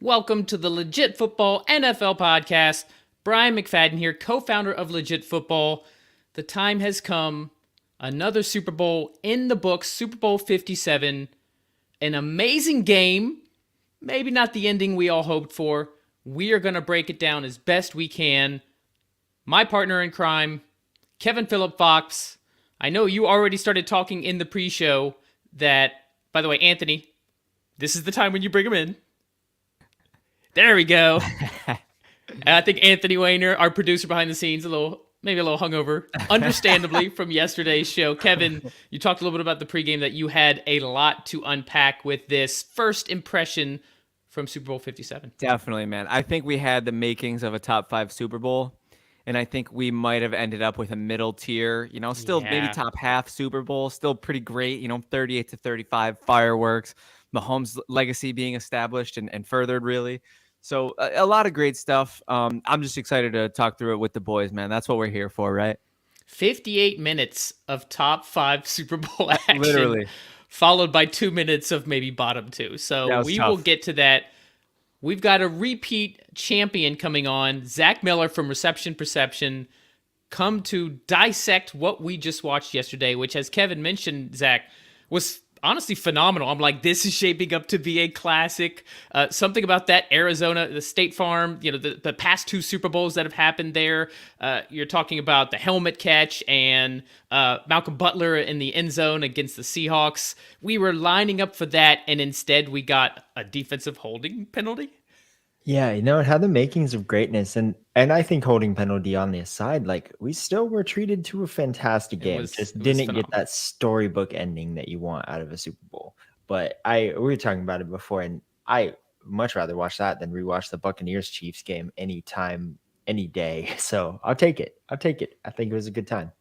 Welcome to the Legit Football NFL podcast. Brian McFadden here, co-founder of Legit Football. The time has come. Another Super Bowl in the books, Super Bowl 57. An amazing game. Maybe not the ending we all hoped for. We are going to break it down as best we can. My partner in crime, Kevin Phillip Fox. I know you already started talking in the pre-show that, by the way, Anthony, this is the time when you bring him in. There we go. I think Anthony Wayner, our producer behind the scenes, maybe a little hungover, understandably, from yesterday's show. Kevin, you talked a little bit about the pregame that you had a lot to unpack with this first impression from Super Bowl 57. Definitely, man. I think we had the makings of a top 5 Super Bowl, and I think we might have ended up with a middle tier, still maybe top half Super Bowl, still pretty great, 38-35 fireworks, Mahomes' legacy being established and furthered, really. So a lot of great stuff. I'm just excited to talk through it with the boys, man. That's what we're here for, right? 58 minutes of top 5 Super Bowl action. Literally. Followed by 2 minutes of maybe bottom 2. So we will get to that. We've got a repeat champion coming on, Zach Miller from Reception Perception, come to dissect what we just watched yesterday, which, as Kevin mentioned, Zach, was honestly phenomenal. I'm like, this is shaping up to be a classic. Something about that Arizona, the State Farm, the past 2 Super Bowls that have happened there. You're talking about the helmet catch and Malcolm Butler in the end zone against the Seahawks. We were lining up for that, and instead we got a defensive holding penalty. Yeah, it had the makings of greatness, and I think holding penalty on the aside, like we still were treated to a fantastic game. Just didn't get that storybook ending that you want out of a Super Bowl. But we were talking about it before, and I much rather watch that than rewatch the Buccaneers Chiefs game anytime, any day. So I'll take it. I think it was a good time.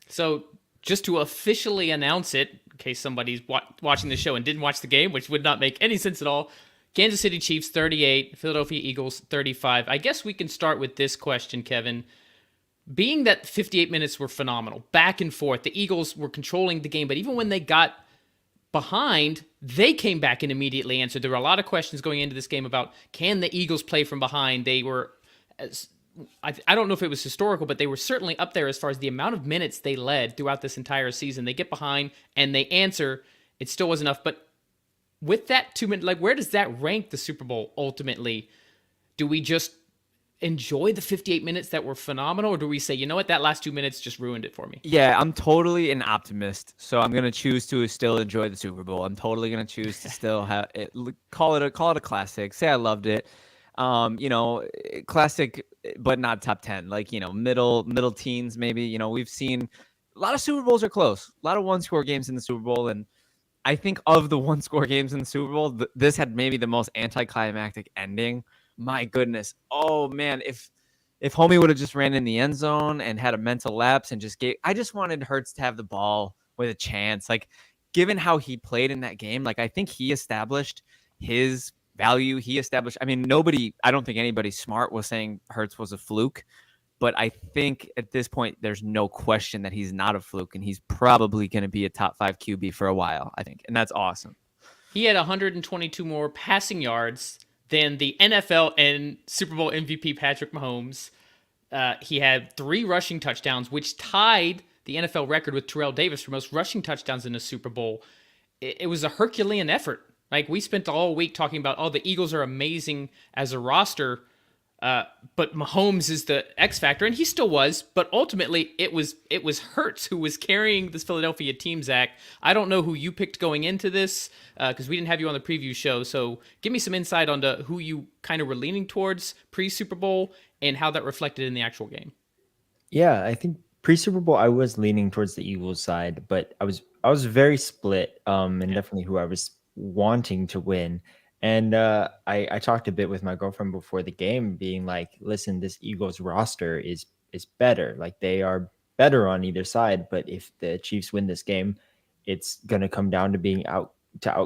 So just to officially announce it, in case somebody's watching the show and didn't watch the game, which would not make any sense at all. Kansas City Chiefs 38, Philadelphia Eagles 35. I guess we can start with this question, Kevin. Being that 58 minutes were phenomenal, back and forth, the Eagles were controlling the game, but even when they got behind, they came back and immediately answered. There were a lot of questions going into this game about, can the Eagles play from behind? They were, I don't know if it was historical, but they were certainly up there as far as the amount of minutes they led throughout this entire season. They get behind and they answer. It still was enough, but with that 2 minute, where does that rank the Super Bowl ultimately? Do we just enjoy the 58 minutes that were phenomenal, or do we say, you know what, that last 2 minutes just ruined it for me? Yeah, I'm totally an optimist, so I'm gonna choose to still enjoy the Super Bowl. I'm totally gonna choose to still have it, call it a classic. Say I loved it. Classic, but not top 10. Middle teens maybe. We've seen a lot of Super Bowls are close. A lot of one-score games in the Super Bowl, and I think of the one-score games in the Super Bowl, this had maybe the most anticlimactic ending. My goodness. Oh, man. If homie would have just ran in the end zone and had a mental lapse and I just wanted Hurts to have the ball with a chance. Given how he played in that game, I think he established his value. I don't think anybody smart was saying Hurts was a fluke. But I think at this point, there's no question that he's not a fluke, and he's probably going to be a top 5 QB for a while, I think. And that's awesome. He had 122 more passing yards than the NFL and Super Bowl MVP Patrick Mahomes. He had 3 rushing touchdowns, which tied the NFL record with Terrell Davis for most rushing touchdowns in a Super Bowl. It was a Herculean effort. We spent all week talking about, the Eagles are amazing as a roster, but Mahomes is the X factor, and he still was. But ultimately, it was Hurts who was carrying this Philadelphia team. Zach, I don't know who you picked going into this because we didn't have you on the preview show. So give me some insight onto who you kind of were leaning towards pre-Super Bowl and how that reflected in the actual game. Yeah, I think pre-Super Bowl I was leaning towards the Eagles side, but I was very split. And definitely who I was wanting to win. And I talked a bit with my girlfriend before the game, being like, listen, this Eagles roster is better. They are better on either side. But if the Chiefs win this game, it's going to come down to being out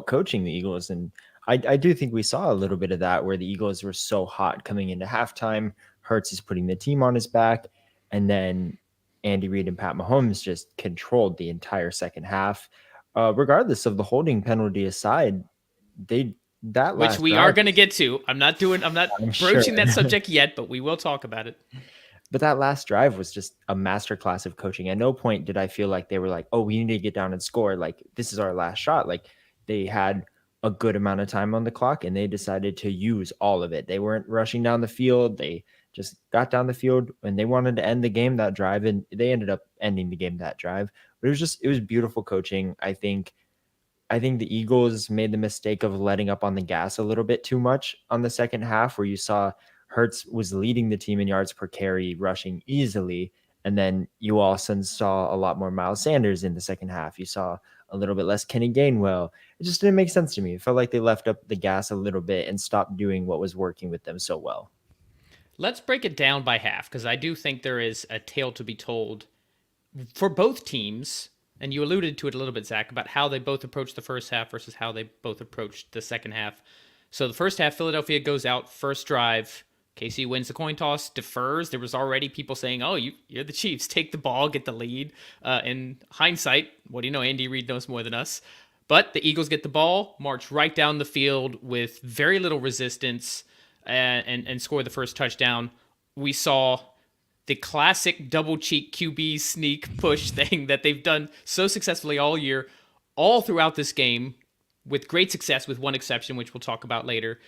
coaching the Eagles. And I do think we saw a little bit of that where the Eagles were so hot coming into halftime. Hurts is putting the team on his back. And then Andy Reid and Pat Mahomes just controlled the entire second half. Regardless of the holding penalty aside, they that which last we drive, are going to get to. I'm not I'm broaching sure. that subject yet, but we will talk about it. But that last drive was just a masterclass of coaching. At no point did I feel like they were like, "Oh, we need to get down and score. Like this is our last shot." Like they had a good amount of time on the clock and they decided to use all of it. They weren't rushing down the field. They just got down the field and they wanted to end the game that drive, and they ended up ending the game that drive. But it was beautiful coaching. I think the Eagles made the mistake of letting up on the gas a little bit too much on the second half, where you saw Hertz was leading the team in yards per carry, rushing easily. And then you also saw a lot more Miles Sanders in the second half. You saw a little bit less Kenny Gainwell. It just didn't make sense to me. It felt like they left up the gas a little bit and stopped doing what was working with them so well. Let's break it down by half, because I do think there is a tale to be told for both teams. And you alluded to it a little bit, Zach, about how they both approached the first half versus how they both approached the second half. So the first half, Philadelphia goes out, first drive. KC wins the coin toss, defers. There was already people saying, "Oh, you're the Chiefs. Take the ball, get the lead." In hindsight, what do you know? Andy Reid knows more than us. But the Eagles get the ball, march right down the field with very little resistance, and score the first touchdown. We saw the classic double cheek QB sneak push thing that they've done so successfully all year, all throughout this game, with great success, with one exception, which we'll talk about later.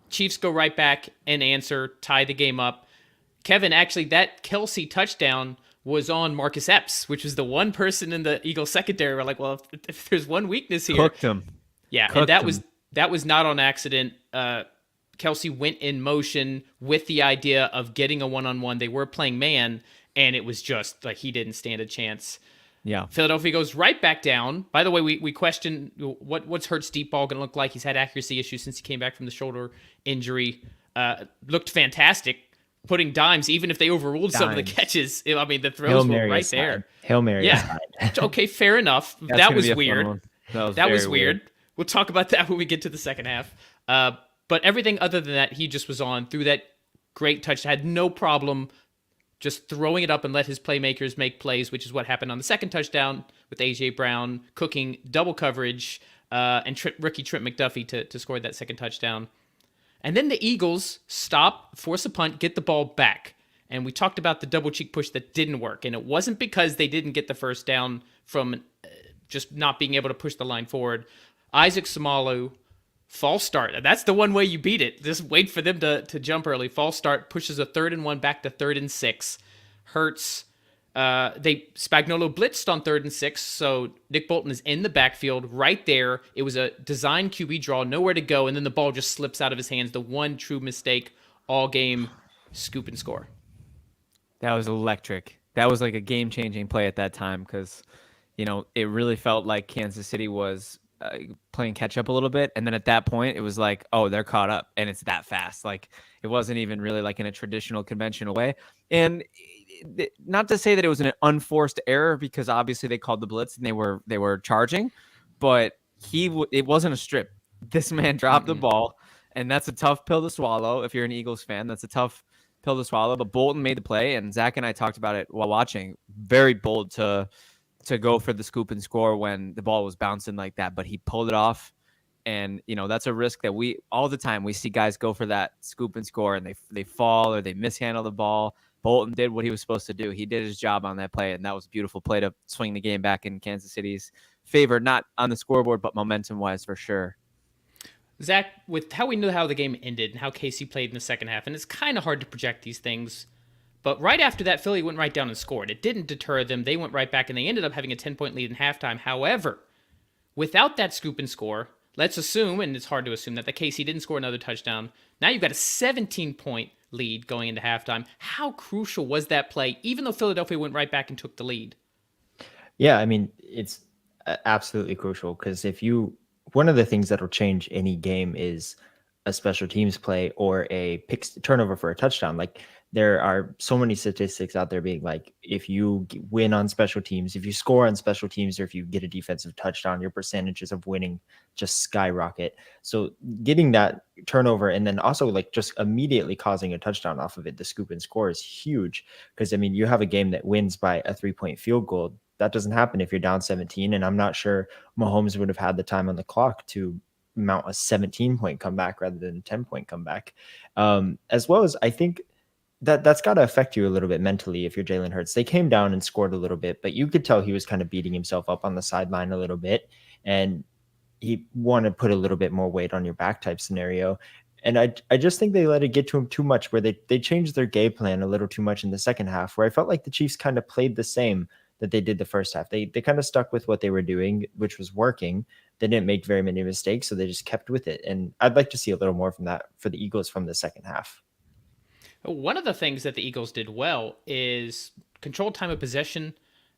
Chiefs go right back and answer, tie the game up. Kevin, actually, that Kelsey touchdown was on Marcus Epps, which was the one person in the Eagles secondary. We're like, well, if there's one weakness here, Cooked him. yeah, Cooked and him. that was not on accident. Kelsey went in motion with the idea of getting a one-on-one. They were playing man, and it was just like he didn't stand a chance. Yeah. Philadelphia goes right back down. By the way, we question what's Hurts' deep ball going to look like. He's had accuracy issues since he came back from the shoulder injury. Looked fantastic, putting dimes, even if they overruled some of the catches. I mean, the throws were right there. Hail Mary. Yeah. Okay, fair enough. That was weird. That was weird. We'll talk about that when we get to the second half. But everything other than that, he just was on through that great touch. Had no problem just throwing it up and let his playmakers make plays, which is what happened on the second touchdown with A.J. Brown cooking double coverage and rookie Trent McDuffie to score that second touchdown. And then the Eagles stop, force a punt, get the ball back. And we talked about the double cheek push that didn't work. And it wasn't because they didn't get the first down from just not being able to push the line forward. Isaac Samalu, false start. That's the one way you beat it. Just wait for them to jump early. False start pushes a 3rd and 1 back to 3rd and 6. Hurts. Spagnuolo blitzed on 3rd and 6, so Nick Bolton is in the backfield right there. It was a design QB draw, nowhere to go, and then the ball just slips out of his hands. The one true mistake all game, scoop and score. That was electric. That was like a game-changing play at that time because, it really felt like Kansas City was playing catch up a little bit. And then at that point, it was like, oh, they're caught up and it's that fast. Like it wasn't even really like in a traditional conventional way. And not to say that it was an unforced error because obviously they called the blitz and they were charging, but it wasn't a strip. This man dropped the ball, and that's a tough pill to swallow. If you're an Eagles fan, that's a tough pill to swallow, but Bolton made the play, and Zach and I talked about it while watching. Very bold to go for the scoop and score when the ball was bouncing like that, but he pulled it off. And, that's a risk that all the time we see guys go for that scoop and score and they fall or they mishandle the ball. Bolton did what he was supposed to do. He did his job on that play, and that was a beautiful play to swing the game back in Kansas City's favor, not on the scoreboard, but momentum-wise for sure. Zach, with how we knew how the game ended and how KC played in the second half, and it's kind of hard to project these things, but right after that, Philly went right down and scored. It didn't deter them. They went right back, and they ended up having a 10-point lead in halftime. However, without that scoop and score, let's assume, and it's hard to assume, that the KC didn't score another touchdown. Now you've got a 17-point lead going into halftime. How crucial was that play, even though Philadelphia went right back and took the lead? Yeah, I mean, it's absolutely crucial because one of the things that will change any game is a special teams play or a turnover for a touchdown. Like there are so many statistics out there being like, if you win on special teams, if you score on special teams, or if you get a defensive touchdown, your percentages of winning just skyrocket. So getting that turnover and then also like just immediately causing a touchdown off of it, the scoop and score is huge. Because I mean, you have a game that wins by a 3-point field goal. That doesn't happen if you're down 17. And I'm not sure Mahomes would have had the time on the clock to mount a 17-point comeback rather than a 10-point comeback. As well as I think that's got to affect you a little bit mentally if you're Jalen Hurts. They came down and scored a little bit, but you could tell he was kind of beating himself up on the sideline a little bit, and he wanted to put a little bit more weight on your back type scenario. And I just think they let it get to him too much, where they changed their game plan a little too much in the second half, where I felt like the Chiefs kind of played the same that they did the first half. They kind of stuck with what they were doing, which was working. They didn't make very many mistakes, so they just kept with it. And I'd like to see a little more from that for the Eagles from the second half. One of the things that the Eagles did well is control time of possession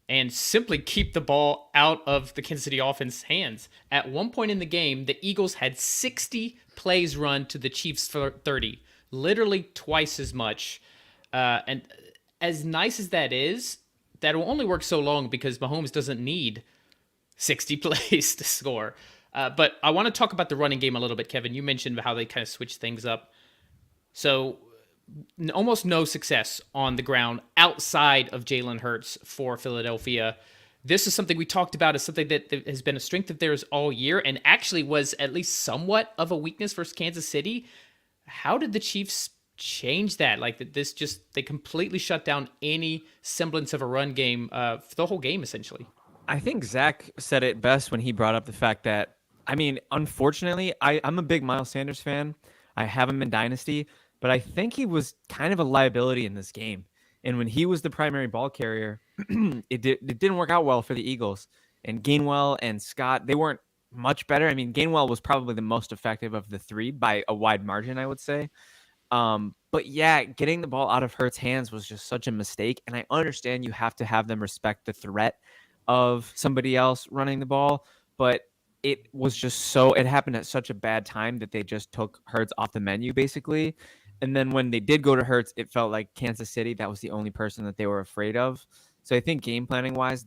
and simply keep the ball out of the Kansas City offense's hands. At one point in the game, the Eagles had 60 plays run to the Chiefs 30, literally twice as much. And as nice as that is, that will only work so long because Mahomes doesn't need 60 plays to score. But I want to talk about the running game a little bit, Kevin. You mentioned how they kind of switched things up. So almost no success on the ground outside of Jalen Hurts for Philadelphia. This is something we talked about as something that has been a strength of theirs all year and actually was at least somewhat of a weakness versus Kansas City. How did the Chiefs change that? Like they completely shut down any semblance of a run game for the whole game, essentially. I think Zach said it best when he brought up the fact that, I mean, unfortunately, I'm a big Miles Sanders fan. I have him in Dynasty, but I think he was kind of a liability in this game. And when he was the primary ball carrier, it didn't work out well for the Eagles. And Gainwell and Scott, they weren't much better. I mean, Gainwell was probably the most effective of the three by a wide margin, I would say. But yeah, getting the ball out of Hurts' hands was just such a mistake. And I understand you have to have them respect the threat of somebody else running the ball, but it happened at such a bad time that they just took Hurts off the menu, basically. And then when they did go to Hurts, it felt like Kansas City, that was the only person that they were afraid of. So I think game planning wise,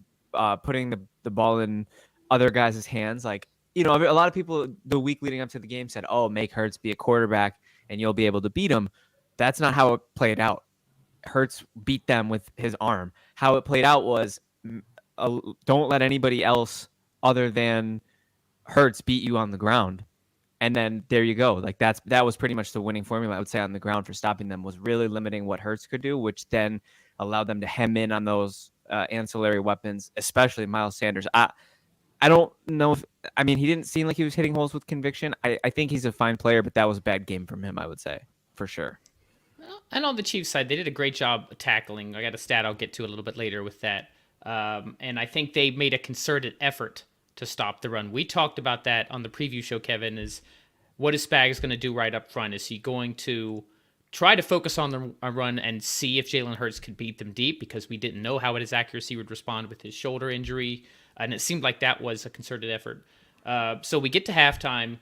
putting the ball in other guys' hands, like, a lot of people the week leading up to the game said, oh, make Hurts be a quarterback and you'll be able to beat him. That's not how it played out. Hurts beat them with his arm. How it played out was don't let anybody else other than Hurts beat you on the ground. And then there you go. Like that was pretty much the winning formula, I would say, on the ground for stopping them, was really limiting what Hurts could do, which then allowed them to hem in on those ancillary weapons, especially Miles Sanders. I don't know he didn't seem like he was hitting holes with conviction. I think he's a fine player, but that was a bad game from him, I would say, for sure. And on the Chiefs side, they did a great job tackling. I got a stat I'll get to a little bit later with that. And I think they made a concerted effort to stop the run. We talked about that on the preview show, Kevin, is what is Spags going to do right up front? Is he going to try to focus on the run and see if Jalen Hurts could beat them deep, because we didn't know how his accuracy would respond with his shoulder injury, and it seemed like that was a concerted effort. So we get to halftime,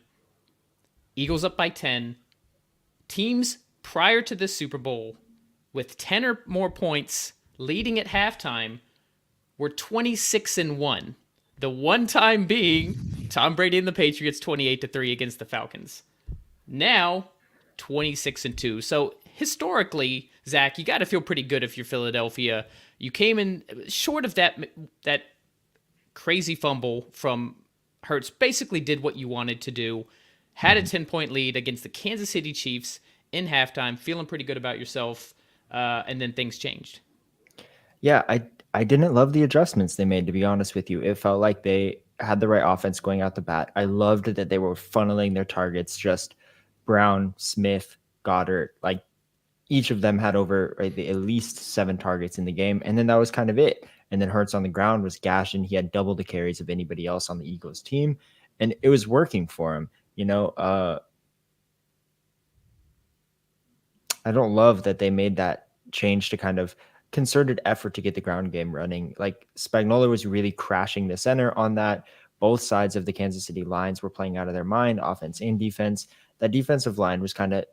Eagles up by 10. Teams prior to this Super Bowl with 10 or more points leading at halftime were 26-1. The one time being Tom Brady and the Patriots 28-3 against the Falcons. Now 26-2. So historically, Zach, you got to feel pretty good if you're Philadelphia. You came in short of that crazy fumble from Hurts. Basically did what you wanted to do. Had a 10-point lead against the Kansas City Chiefs in halftime. Feeling pretty good about yourself. And then things changed. Yeah, I didn't love the adjustments they made, to be honest with you. It felt like they had the right offense going out the bat. I loved that they were funneling their targets, just Brown, Smith, Goddard, like each of them had over at least 7 targets in the game. And then that was kind of it. And then Hurts on the ground was gashing. He had double the carries of anybody else on the Eagles team. And it was working for him. I don't love that they made that change to kind of concerted effort to get the ground game running. Like Spagnuolo was really crashing the center on that. Both sides of the Kansas City lines were playing out of their mind, offense and defense. That defensive line was kind of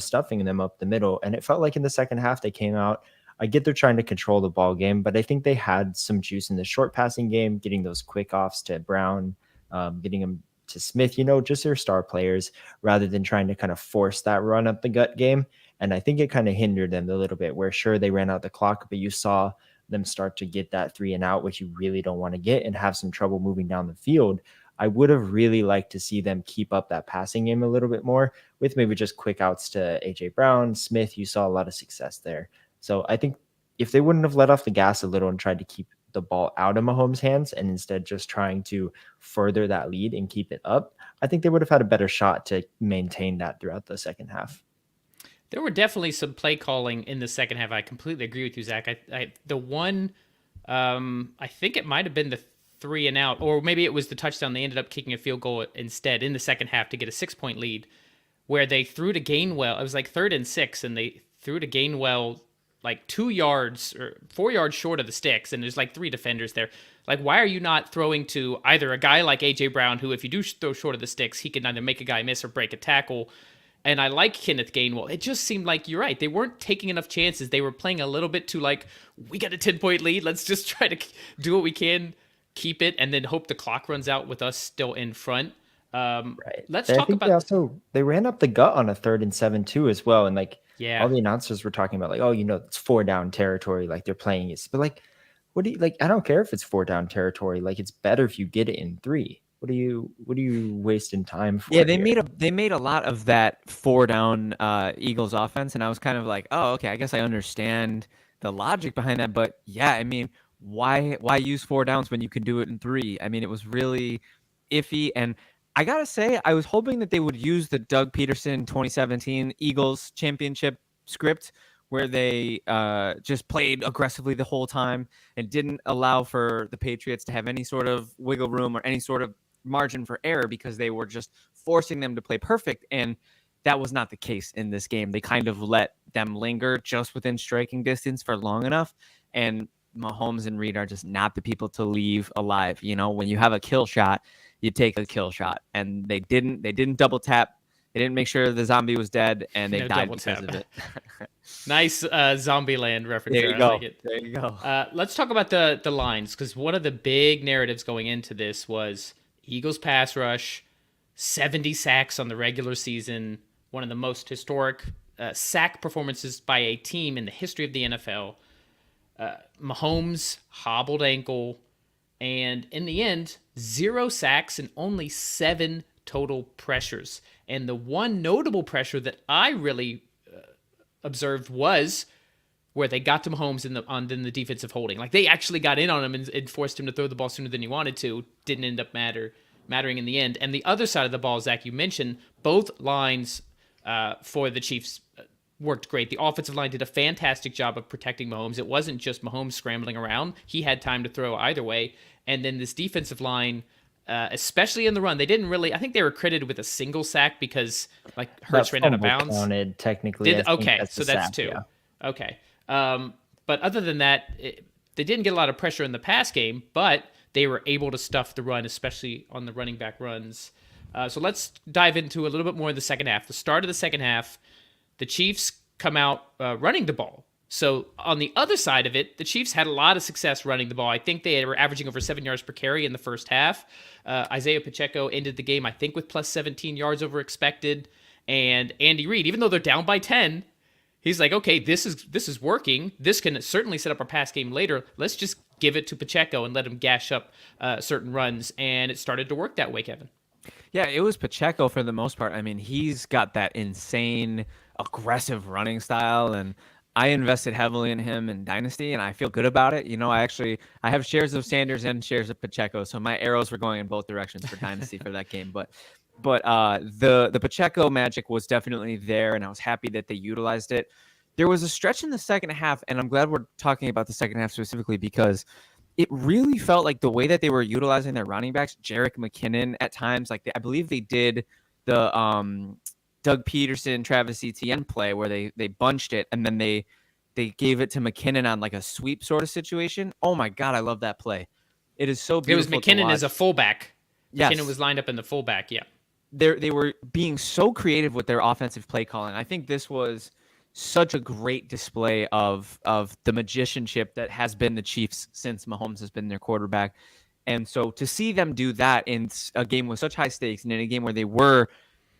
stuffing them up the middle. And it felt like in the second half they came out. I get they're trying to control the ball game, but I think they had some juice in the short passing game, getting those quick offs to Brown, getting them to Smith, just their star players, rather than trying to kind of force that run up the gut game. And I think it kind of hindered them a little bit, where sure, they ran out the clock, but you saw them start to get that 3 and out, which you really don't want to get, and have some trouble moving down the field. I would have really liked to see them keep up that passing game a little bit more with maybe just quick outs to AJ Brown, Smith. You saw a lot of success there. So I think if they wouldn't have let off the gas a little and tried to keep the ball out of Mahomes' hands and instead just trying to further that lead and keep it up, I think they would have had a better shot to maintain that throughout the second half. There were definitely some play calling in the second half. I completely agree with you, Zach. The one, I think it might have been the 3 and out, or maybe it was the touchdown. They ended up kicking a field goal instead in the second half to get a 6-point lead, where they threw to Gainwell. It was like 3rd and 6, and they threw to Gainwell like 2 yards or 4 yards short of the sticks, and there's like 3 defenders there. Like, why are you not throwing to either a guy like AJ Brown, who if you do throw short of the sticks, he can either make a guy miss or break a tackle? And I like Kenneth Gainwell. It just seemed like, you're right, they weren't taking enough chances. They were playing a little bit too like, we got a 10-point lead, let's just try to do what we can, keep it, and then hope the clock runs out with us still in front. Right. Let's And I talk think about they ran up the gut on a 3rd and 7 too as well. And like Yeah. all the announcers were talking about like, oh, it's 4 down territory, like they're playing it. But like, what do you like? I don't care if it's 4 down territory. Like, it's better if you get it in 3. What are you wasting time for? Yeah, here? they made a lot of that 4 down Eagles offense, and I was kind of like, oh, okay, I guess I understand the logic behind that. But yeah, I mean, why use 4 downs when you can do it in 3? I mean, it was really iffy, and I gotta say, I was hoping that they would use the Doug Peterson 2017 Eagles championship script where they just played aggressively the whole time and didn't allow for the Patriots to have any sort of wiggle room or any sort of margin for error, because they were just forcing them to play perfect. And that was not the case in this game. They kind of let them linger just within striking distance for long enough. And Mahomes and Reed are just not the people to leave alive. When you have a kill shot, you take a kill shot. And they didn't double tap. They didn't make sure the zombie was dead, and they died because of it. Nice Zombieland reference There there. you go. I like it. There you go. Let's talk about the lines, because one of the big narratives going into this was Eagles pass rush, 70 sacks on the regular season, one of the most historic sack performances by a team in the history of the NFL. Mahomes hobbled ankle, and in the end, 0 sacks and only 7 total pressures. And the one notable pressure that I really observed was where they got to Mahomes in the defensive holding. Like, they actually got in on him and forced him to throw the ball sooner than he wanted to. Didn't end up mattering in the end. And the other side of the ball, Zach, you mentioned, both lines for the Chiefs worked great. The offensive line did a fantastic job of protecting Mahomes. It wasn't just Mahomes scrambling around. He had time to throw either way. And then this defensive line, especially in the run, they didn't really. I think they were credited with a single sack because like Hurts ran out of bounds. Counted technically. Okay, so that's sack, 2. Yeah. Okay, but other than that, they didn't get a lot of pressure in the pass game, but they were able to stuff the run, especially on the running back runs. So let's dive into a little bit more in the second half. The start of the second half, the Chiefs come out running the ball. So on the other side of it, the Chiefs had a lot of success running the ball. I think they were averaging over 7 yards per carry in the first half. Isaiah Pacheco ended the game, I think, with plus 17 yards over expected. And Andy Reid, even though they're down by 10, he's like, okay, this is working. This can certainly set up our pass game later. Let's just give it to Pacheco and let him gash up certain runs. And it started to work that way, Kevin. Yeah, it was Pacheco for the most part. I mean, he's got that insane, aggressive running style, and I invested heavily in him in Dynasty, and I feel good about it. I have shares of Sanders and shares of Pacheco, so my arrows were going in both directions for Dynasty for that game. But the Pacheco magic was definitely there, and I was happy that they utilized it. There was a stretch in the second half, and I'm glad we're talking about the second half specifically because it really felt like the way that they were utilizing their running backs, Jerick McKinnon at times, I believe they did the Doug Peterson, Travis Etienne play where they bunched it and then they gave it to McKinnon on like a sweep sort of situation. Oh my God, I love that play. It is so beautiful. It was McKinnon as a fullback. Yes. McKinnon was lined up in the fullback, yeah. They were being so creative with their offensive play calling. I think this was such a great display of the magicianship that has been the Chiefs since Mahomes has been their quarterback. And so to see them do that in a game with such high stakes and in a game where they were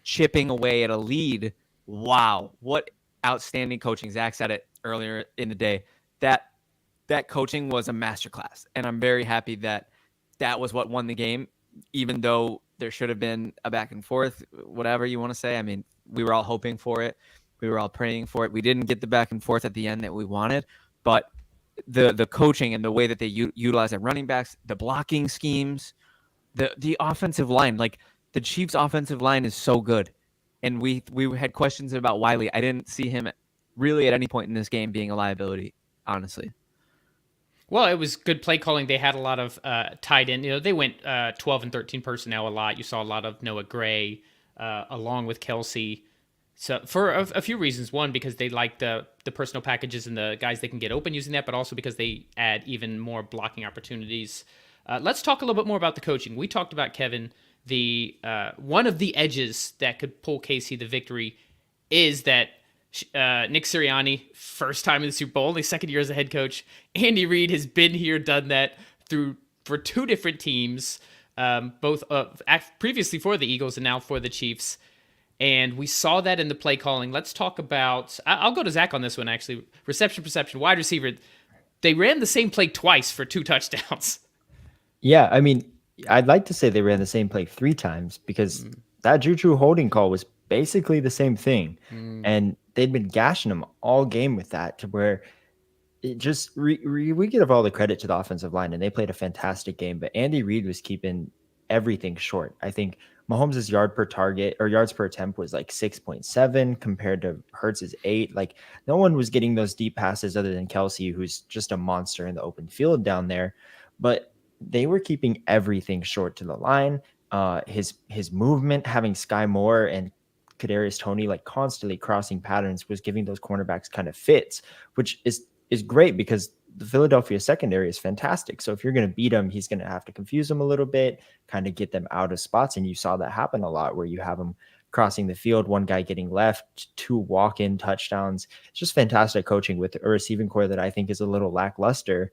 chipping away at a lead, wow, what outstanding coaching. Zach said it earlier in the day. That coaching was a masterclass. And I'm very happy that was what won the game. even though there should have been a back and forth, whatever you want to say. I mean, we were all hoping for it. We were all praying for it. We didn't get the back and forth at the end that we wanted, but the coaching and the way that they utilize their running backs, the blocking schemes, the offensive line, like the Chiefs' offensive line is so good. And we had questions about Wiley. I didn't see him really at any point in this game being a liability, honestly. Well, it was good play calling. They had a lot of tied in. They went 12 and 13 personnel a lot. You saw a lot of Noah Gray along with Kelsey. So for a few reasons. One, because they like the personal packages and the guys they can get open using that, but also because they add even more blocking opportunities. Let's talk a little bit more about the coaching. We talked about, Kevin, the one of the edges that could pull KC the victory is that Nick Sirianni, first time in the Super Bowl, only second year as a head coach. Andy Reid has been here, done that for two different teams, both previously for the Eagles and now for the Chiefs. And we saw that in the play calling. Let's talk about, I'll go to Zach on this one, actually. Reception, perception, wide receiver. They ran the same play twice for 2 touchdowns. Yeah, I mean, I'd like to say they ran the same play 3 times because that Juju holding call was basically the same thing. And they'd been gashing him all game with that, to where it just we give all the credit to the offensive line, and they played a fantastic game. But Andy Reid was keeping everything short. I think Mahomes' yards per attempt was like 6.7 compared to Hurts's 8. Like, no one was getting those deep passes other than Kelsey, who's just a monster in the open field down there. But they were keeping everything short to the line. His movement, having Sky Moore and Kadarius Toney like constantly crossing patterns, was giving those cornerbacks kind of fits, which is great because the Philadelphia secondary is fantastic. So if you're going to beat him, he's going to have to confuse them a little bit, kind of get them out of spots. And you saw that happen a lot, where you have them crossing the field, one guy getting left, 2 walk-in touchdowns. It's just fantastic coaching with a receiving core that I think is a little lackluster.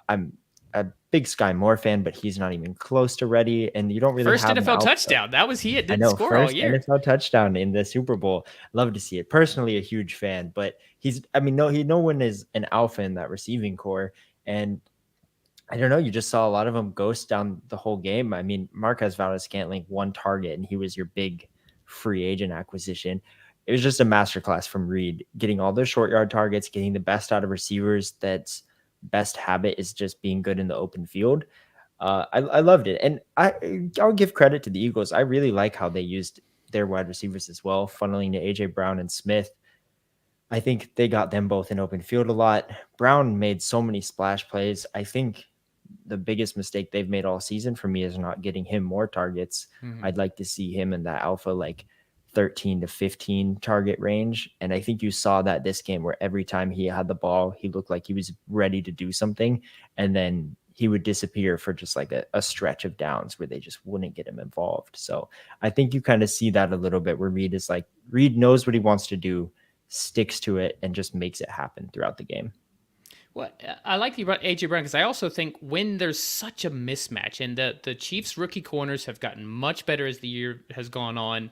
I'm a big Sky Moore fan, but he's not even close to ready. And you don't really first have NFL touchdown. That was he. It didn't score first all year. NFL touchdown in the Super Bowl. Love to see it. Personally, a huge fan, but no one is an alpha in that receiving core. And I don't know, you just saw a lot of them ghost down the whole game. I mean, Marquez Valdes-Scantling, 1 target, and he was your big free agent acquisition. It was just a masterclass from Reid, getting all those short yard targets, getting the best out of receivers. That's best habit is just being good in the open field. I loved it. And I'll give credit to the Eagles. I really like how they used their wide receivers as well, funneling to AJ Brown and Smith. I think they got them both in open field a lot. Brown made so many splash plays. I think the biggest mistake they've made all season for me is not getting him more targets. I'd like to see him in that alpha, like 13 to 15 target range. And I think you saw that this game, where every time he had the ball, he looked like he was ready to do something. And then he would disappear for just like a stretch of downs where they just wouldn't get him involved. So I think you kind of see that a little bit, where Reid knows what he wants to do, sticks to it, and just makes it happen throughout the game. Well, I like you brought AJ Brown, because I also think when there's such a mismatch, and the Chiefs rookie corners have gotten much better as the year has gone on,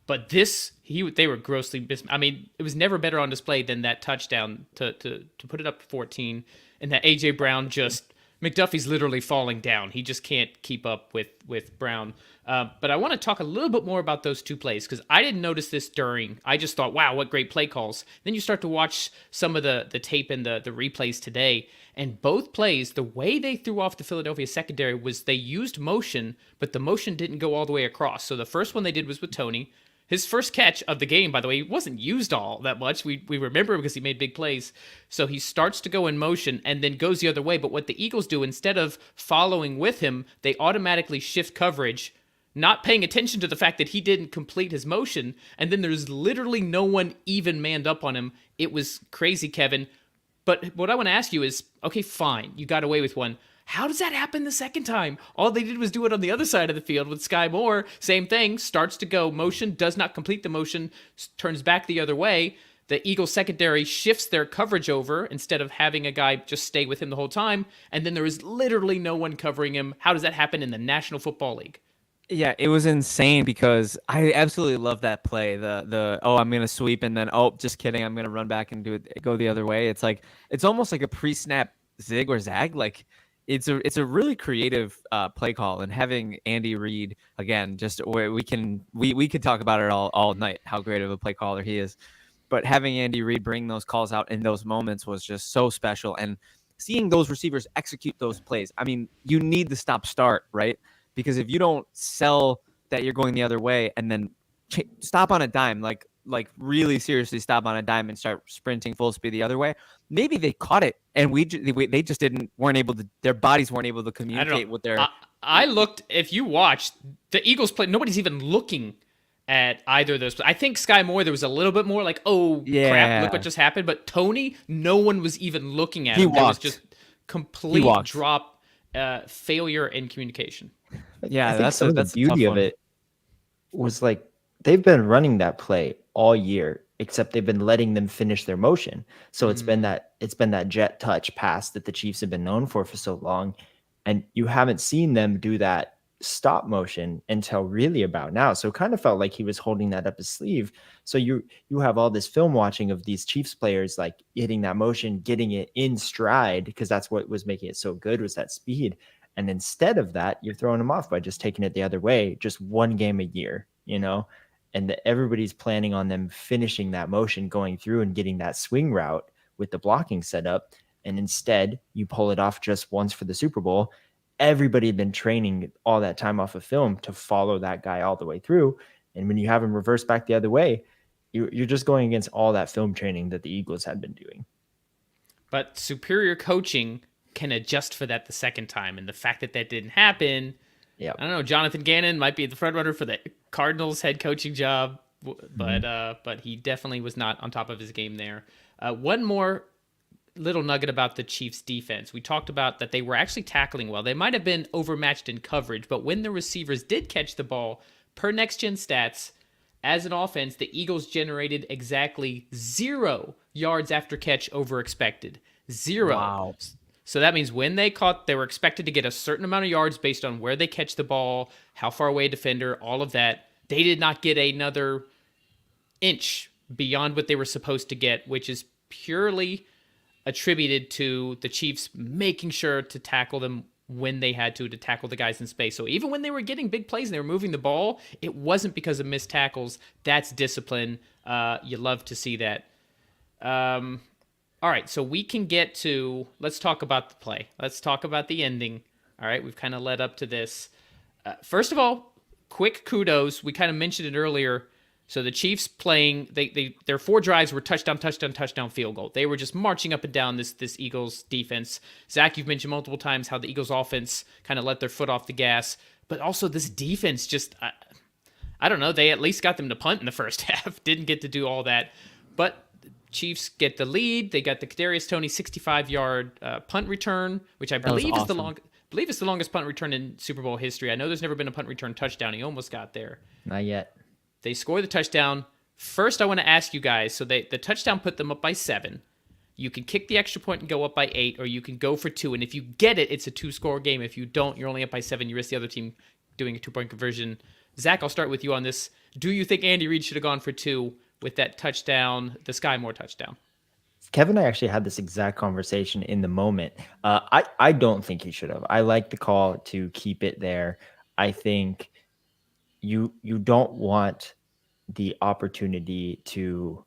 but they were grossly I mean, it was never better on display than that touchdown to put it up to 14, and that AJ Brown McDuffie's literally falling down. He just can't keep up with Brown. But I want to talk a little bit more about those 2 plays, because I didn't notice this during. I just thought, wow, what great play calls. Then you start to watch some of the tape and the replays today, and both plays, the way they threw off the Philadelphia secondary was they used motion, but the motion didn't go all the way across. So the first one they did was with Toney. His first catch of the game, by the way, wasn't used all that much. We remember because he made big plays. So he starts to go in motion and then goes the other way. But what the Eagles do, instead of following with him, they automatically shift coverage, not paying attention to the fact that he didn't complete his motion. And then there's literally no one even manned up on him. It was crazy, Kevin. But what I want to ask you is, okay, fine, you got away with one. How does that happen the second time? All they did was do it on the other side of the field with Sky Moore. Same thing, starts to go motion, does not complete the motion, turns back the other way. The Eagles secondary shifts their coverage over instead of having a guy just stay with him the whole time. And then there is literally no one covering him. How does that happen in the National Football League? Yeah, it was insane, because I absolutely love that play. The I'm gonna sweep, and then just kidding, I'm gonna run back and go the other way. It's almost like a pre-snap zig or zag. Like, it's a really creative play call, and having Andy Reid again, just where we could talk about it all night, how great of a play caller he is. But having Andy Reid bring those calls out in those moments was just so special. And seeing those receivers execute those plays, I mean, you need the stop start, right? Because if you don't sell that you're going the other way and then stop on a dime, like really seriously stop on a dime and start sprinting full speed the other way, maybe they caught it and they just weren't able to, their bodies weren't able to communicate with their. I looked, if you watched the Eagles play, nobody's even looking at either of those. I think Sky Moore, there was a little bit more like, oh, crap, look what just happened. But Tony, no one was even looking at him. There was just complete drop, failure in communication. Yeah, that's the beauty of it was like they've been running that play all year, except they've been letting them finish their motion. So it's been that jet touch pass that the Chiefs have been known for so long, and you haven't seen them do that stop motion until really about now. So it kind of felt like he was holding that up his sleeve. So you have all this film watching of these Chiefs players like hitting that motion, getting it in stride, because that's what was making it so good, was that speed. And instead of that, you're throwing them off by just taking it the other way, just one game a year, and everybody's planning on them finishing that motion, going through and getting that swing route with the blocking set up. And instead you pull it off just once for the Super Bowl. Everybody had been training all that time off of film to follow that guy all the way through. And when you have him reverse back the other way, you're just going against all that film training that the Eagles had been doing. But superior coaching can adjust for that the second time. And the fact that didn't happen, I don't know, Jonathan Gannon might be the front runner for the Cardinals head coaching job, but he definitely was not on top of his game there. One more little nugget about the Chiefs defense. We talked about that they were actually tackling well. They might have been overmatched in coverage, but when the receivers did catch the ball, per next gen stats, as an offense, the Eagles generated exactly 0 yards after catch over expected. 0. Wow. So that means when they caught, they were expected to get a certain amount of yards based on where they catch the ball, how far away a defender, all of that. They did not get another inch beyond what they were supposed to get, which is purely attributed to the Chiefs making sure to tackle them when they had to tackle the guys in space. So even when they were getting big plays and they were moving the ball, it wasn't because of missed tackles. That's discipline. You love to see that. All right, so we can get to, let's talk about the play. Let's talk about the ending. All right, we've kind of led up to this. First of all, quick kudos. We kind of mentioned it earlier. So the Chiefs playing, their 4 drives were touchdown, field goal. They were just marching up and down this Eagles defense. Zach, you've mentioned multiple times how the Eagles offense kind of let their foot off the gas, but also this defense just, I don't know, they at least got them to punt in the first half. Didn't get to do all that, but Chiefs get the lead. They got the Kadarius Toney 65-yard punt return, which I believe is the longest punt return in Super Bowl history. I know there's never been a punt return touchdown. He almost got there. Not yet. They score the touchdown. First, I want to ask you guys, so the touchdown put them up by 7. You can kick the extra point and go up by 8, or you can go for 2. And if you get it, it's a 2-score game. If you don't, you're only up by 7. You risk the other team doing a 2-point conversion. Zach, I'll start with you on this. Do you think Andy Reid should have gone for 2 with that touchdown, the Sky Moore touchdown? Kevin and I actually had this exact conversation in the moment. I don't think he should have. I like the call to keep it there. I think you don't want the opportunity to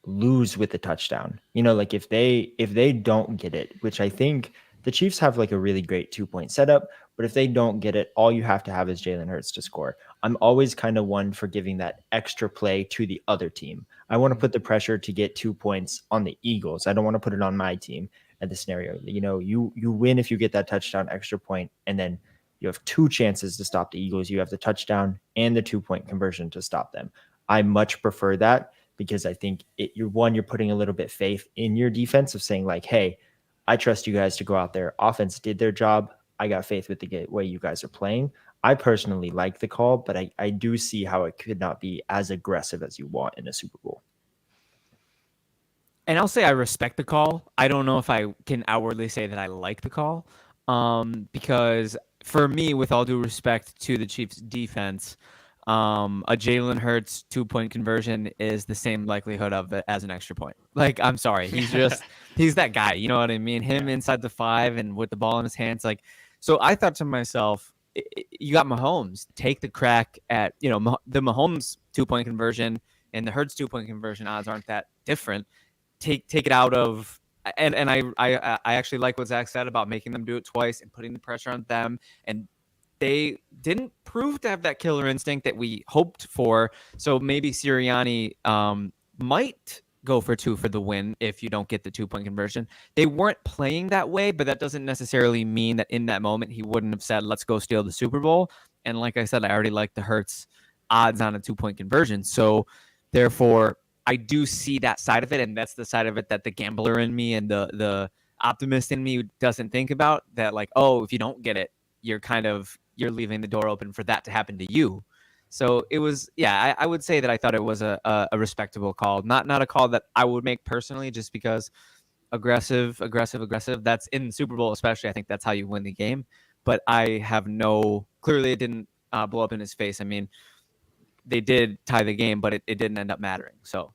lose with the touchdown. Like if they don't get it, which I think the Chiefs have like a really great 2-point setup, but if they don't get it, all you have to have is Jalen Hurts to score. I'm always kind of one for giving that extra play to the other team. I want to put the pressure to get 2 points on the Eagles. I don't want to put it on my team at the scenario. You win if you get that touchdown extra point, and then you have 2 chances to stop the Eagles. You have the touchdown and the 2-point conversion to stop them. I much prefer that because I think you're putting a little bit faith in your defense of saying like, hey, I trust you guys to go out there. Offense did their job. I got faith with the way you guys are playing. I personally like the call, but I do see how it could not be as aggressive as you want in a Super Bowl. And I'll say I respect the call. I don't know if I can outwardly say that I like the call, because for me, with all due respect to the Chiefs defense, a Jalen Hurts 2-point conversion is the same likelihood of it as an extra point. Like, I'm sorry, he's that guy. You know what I mean? Him inside the 5 and with the ball in his hands. Like, so I thought to myself, you got Mahomes, take the crack at the Mahomes 2-point conversion and the Hurts 2-point conversion odds aren't that different. Take it out of. And I actually like what Zach said about making them do it twice and putting the pressure on them, and they didn't prove to have that killer instinct that we hoped for. So maybe Sirianni might go for 2 for the win if you don't get the 2-point conversion. They weren't playing that way, but that doesn't necessarily mean that in that moment he wouldn't have said, let's go steal the Super Bowl. And like I said, I already like the Hurts odds on a 2-point conversion. So therefore, I do see that side of it, and that's the side of it that the gambler in me and the optimist in me doesn't think about. That like, oh, if you don't get it, you're leaving the door open for that to happen to you. So it was, yeah, I would say that I thought it was a respectable call, not a call that I would make personally, just because aggressive. That's in the Super Bowl, especially. I think that's how you win the game. But I have clearly it didn't blow up in his face. I mean, they did tie the game, but it didn't end up mattering. So.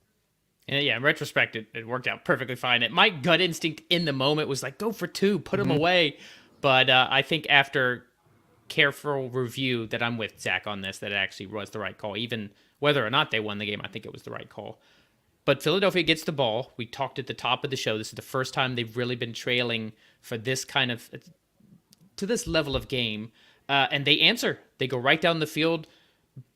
And yeah, in retrospect, it worked out perfectly fine. My gut instinct in the moment was like, go for 2, put him away. But I think after careful review that I'm with Zach on this, that it actually was the right call. Even whether or not they won the game, I think it was the right call. But Philadelphia gets the ball. We talked at the top of the show. This is the first time they've really been trailing for this kind of, to this level of game. And they answer. They go right down the field.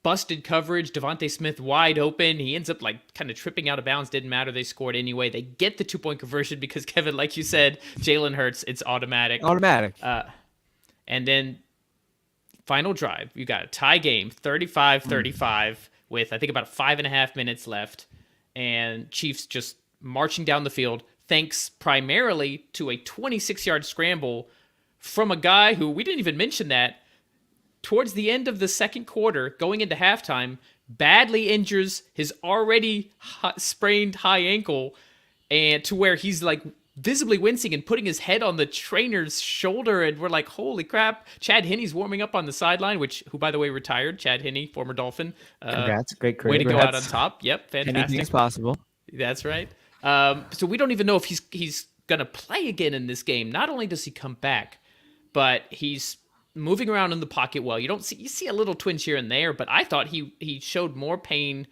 Busted coverage, Devontae Smith wide open. He ends up like kind of tripping out of bounds. Didn't matter. They scored anyway. They get the 2-point conversion because, Kevin, like you said, Jalen Hurts, it's automatic. And then final drive, you got a tie game, 35-35 with I think about 5.5 minutes left. And Chiefs just marching down the field, thanks primarily to a 26-yard scramble from a guy who, we didn't even mention that, towards the end of the second quarter, going into halftime, badly injures his already sprained high ankle, and to where he's like visibly wincing and putting his head on the trainer's shoulder, and we're like, holy crap. Chad Henne's warming up on the sideline, who, by the way, retired. Chad Henne, former Dolphin. Congrats, great career. Way to go out on top. Yep, fantastic. Anything is possible. That's right. So we don't even know if he's going to play again in this game. Not only does he come back, but he's moving around in the pocket well. You see a little twinge here and there, but I thought he showed more pain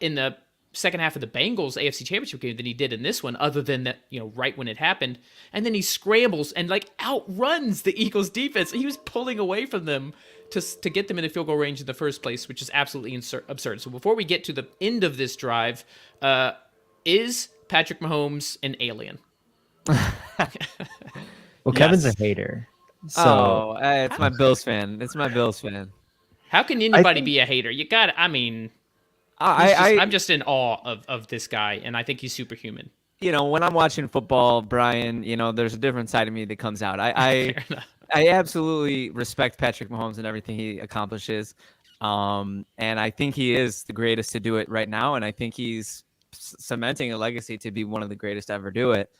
in the second half of the Bengals AFC Championship game than he did in this one, other than that, right when it happened. And then he scrambles and like outruns the Eagles defense. He was pulling away from them to get them in the field goal range in the first place, which is absolutely absurd. So before we get to the end of this drive, is Patrick Mahomes an alien? Well, Kevin's a hater. So it's my Bills fan. How can anybody be a hater? You got. I mean, I'm just in awe of this guy, and I think he's superhuman. When I'm watching football, Brian, there's a different side of me that comes out. I absolutely respect Patrick Mahomes and everything he accomplishes, and I think he is the greatest to do it right now, and I think he's cementing a legacy to be one of the greatest to ever do it.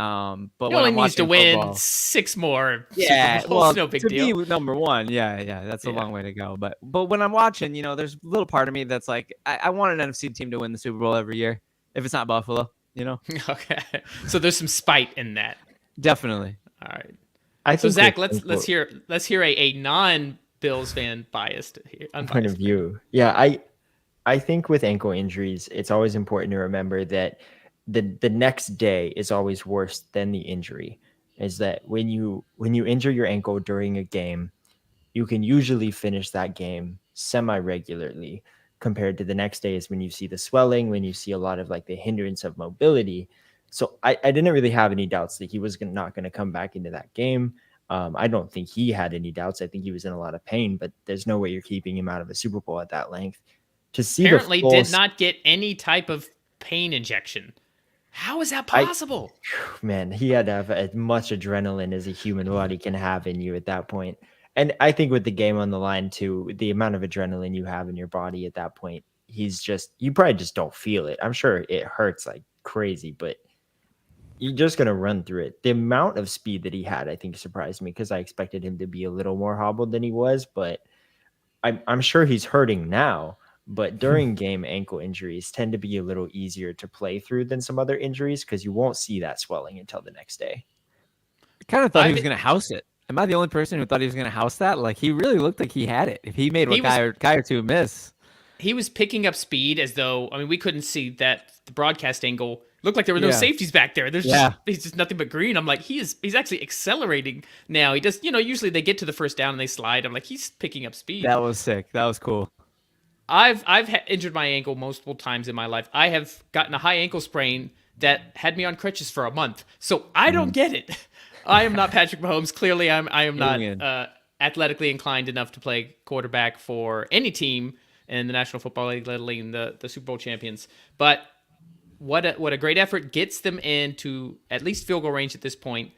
But he only needs to win 6 more. Yeah, Super Bowls, well, no big to deal. be number one, yeah, that's a long way to go. But when I'm watching, there's a little part of me that's like, I want an NFC team to win the Super Bowl every year, if it's not Buffalo. Okay, so there's some spite in that. Definitely. All right. So Zach, let's hear a non-Bills fan biased point of view. Yeah, I think with ankle injuries, it's always important to remember that the next day is always worse than the injury. Is that when you injure your ankle during a game, you can usually finish that game semi-regularly, compared to the next day is when you see the swelling, when you see a lot of like the hindrance of mobility. So I didn't really have any doubts that he was not going to come back into that game. I don't think he had any doubts. I think he was in a lot of pain, but there's no way you're keeping him out of a Super Bowl at that length. To see apparently did not get any type of pain injection. How is that possible? Man, he had to have as much adrenaline as a human body can have in you at that point. And I think with the game on the line too, the amount of adrenaline you have in your body at that point, you probably just don't feel it. I'm sure it hurts like crazy, but you're just going to run through it. The amount of speed that he had, I think, surprised me, because I expected him to be a little more hobbled than he was, but I'm sure he's hurting now, but during game ankle injuries tend to be a little easier to play through than some other injuries because you won't see that swelling until the next day. I kind of thought he I've was going to house it. Am I the only person who thought he was going to house that? Like, he really looked like he had it. If he made he a was guy or two miss. he was picking up speed as though, I mean, we couldn't see that the broadcast angle looked like there were no Yeah. safeties back there. There's Yeah. just he's just nothing but green. I'm like, he's actually accelerating now. He does, usually they get to the first down and they slide. I'm like, he's picking up speed. That was sick. That was cool. I've injured my ankle multiple times in my life. I have gotten a high ankle sprain that had me on crutches for a month. So I don't get it. I am not Patrick Mahomes. Clearly, I am not athletically inclined enough to play quarterback for any team in the National Football League, let alone the Super Bowl champions. But what a great effort, gets them into at least field goal range at this point.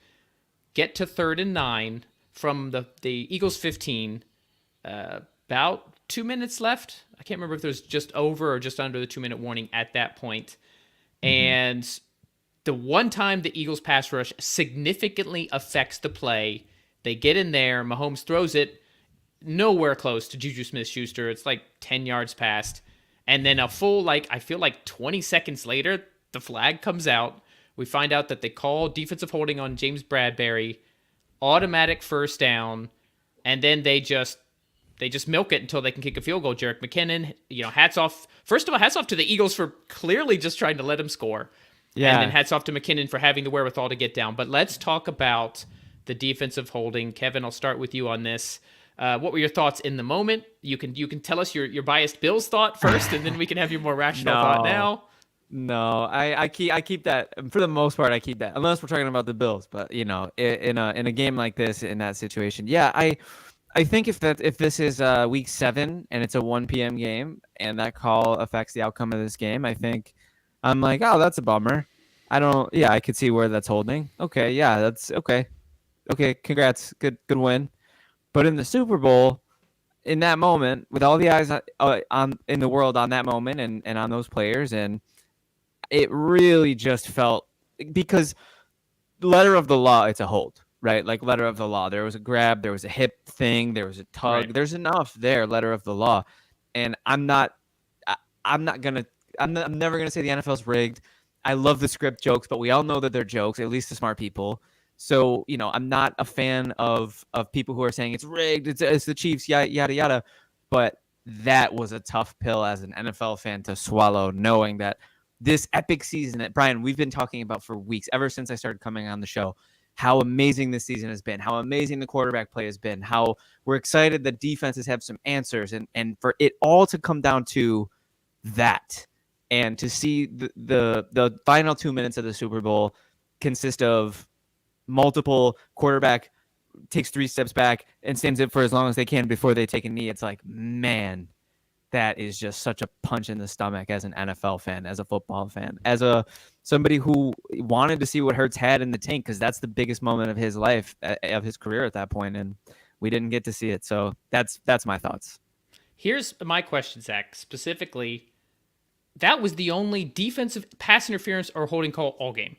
Get to 3rd and 9 from the Eagles 15. About 2 minutes left. I can't remember if there's just over or just under the 2-minute warning at that point. And the one time the Eagles pass rush significantly affects the play, they get in there, Mahomes throws it nowhere close to Juju Smith-Schuster. It's like 10 yards past. And then a full, I feel like 20 seconds later, the flag comes out. We find out that they call defensive holding on James Bradbury, automatic first down, and then they just milk it until they can kick a field goal. Jerick McKinnon, hats off. First of all, hats off to the Eagles for clearly just trying to let him score. Yeah. And then hats off to McKinnon for having the wherewithal to get down. But let's talk about the defensive holding. Kevin, I'll start with you on this. What were your thoughts in the moment? You can tell us your biased Bills thought first, and then we can have your more rational thought now. No, I keep that for the most part. I keep that unless we're talking about the Bills. But in a game like this, in that situation, yeah, I think if this is week 7 and it's a 1 p.m. game and that call affects the outcome of this game, I think I'm like, oh, that's a bummer. I could see where that's holding. Okay, yeah, that's okay. Okay, congrats, good win. But in the Super Bowl, in that moment, with all the eyes on in the world on that moment and on those players, and it really just felt, because letter of the law, it's a hold, right? Like letter of the law. There was a grab, there was a hip thing, there was a tug. Right. There's enough there, letter of the law. And I'm never gonna say the NFL's rigged. I love the script jokes, but we all know that they're jokes, at least the smart people. So, I'm not a fan of people who are saying it's rigged, it's the Chiefs, yada yada. But that was a tough pill as an NFL fan to swallow, knowing that this epic season that, Brian, we've been talking about for weeks, ever since I started coming on the show, how amazing this season has been, how amazing the quarterback play has been, how we're excited that defenses have some answers, and for it all to come down to that, and to see the final 2 minutes of the Super Bowl consist of multiple quarterback takes 3 steps back and stands it for as long as they can before they take a knee. It's like, man, that is just such a punch in the stomach as an NFL fan, as a football fan, as somebody who wanted to see what Hurts had in the tank, because that's the biggest moment of his life, of his career at that point, and we didn't get to see it. So that's my thoughts. Here's my question, Zach. Specifically, that was the only defensive pass interference or holding call all game.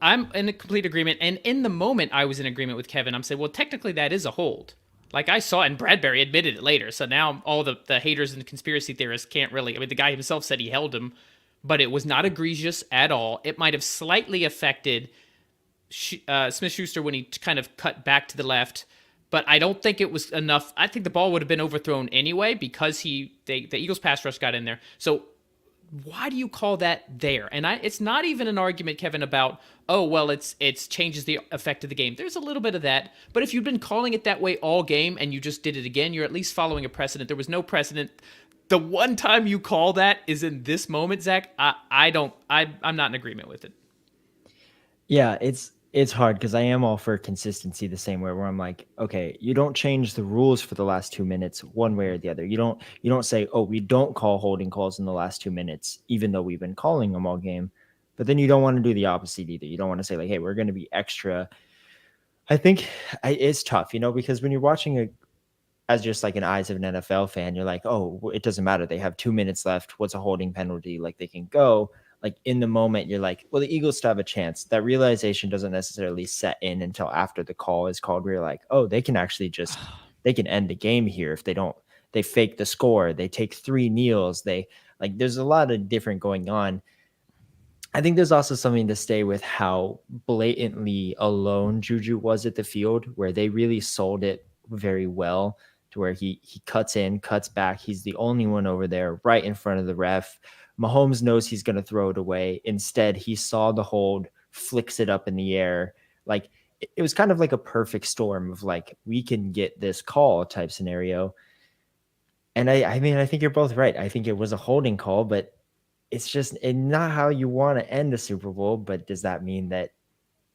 I'm in a complete agreement, and in the moment, I was in agreement with Kevin. I'm saying, well, technically, that is a hold. Like I saw, and Bradbury admitted it later. So now all the haters and the conspiracy theorists can't really. I mean, the guy himself said he held him, but it was not egregious at all. It might have slightly affected Smith-Schuster when he kind of cut back to the left, but I don't think it was enough. I think the ball would have been overthrown anyway because the Eagles pass rush got in there. So why do you call that there? And it's not even an argument, Kevin, about, oh, well, it's changes the effect of the game. There's a little bit of that. But if you've been calling it that way all game and you just did it again, you're at least following a precedent. There was no precedent. The one time you call that is in this moment, Zach. I'm not in agreement with it. Yeah, it's hard because I am all for consistency the same way, where I'm like, okay, you don't change the rules for the last 2 minutes one way or the other. You don't say, oh, we don't call holding calls in the last 2 minutes, even though we've been calling them all game. But then you don't want to do the opposite either. You don't want to say like, hey, we're going to be extra. I think it's tough, because when you're watching as just like an eyes of an NFL fan, you're like, oh, it doesn't matter. They have 2 minutes left. What's a holding penalty? Like they can go. Like in the moment, you're like, well, the Eagles still have a chance. That realization doesn't necessarily set in until after the call is called, where you're like, oh, they can actually they can end the game here if they don't they fake the score, they take 3 kneels, they like there's a lot of different going on. I think there's also something to stay with how blatantly alone Juju was at the field, where they really sold it very well to where he cuts in, cuts back. He's the only one over there right in front of the ref. Mahomes knows he's going to throw it away. Instead, he saw the hold, flicks it up in the air. Like it was kind of like a perfect storm of like, we can get this call type scenario. And I mean, I think you're both right. I think it was a holding call, but it's just not how you want to end a Super Bowl. But does that mean that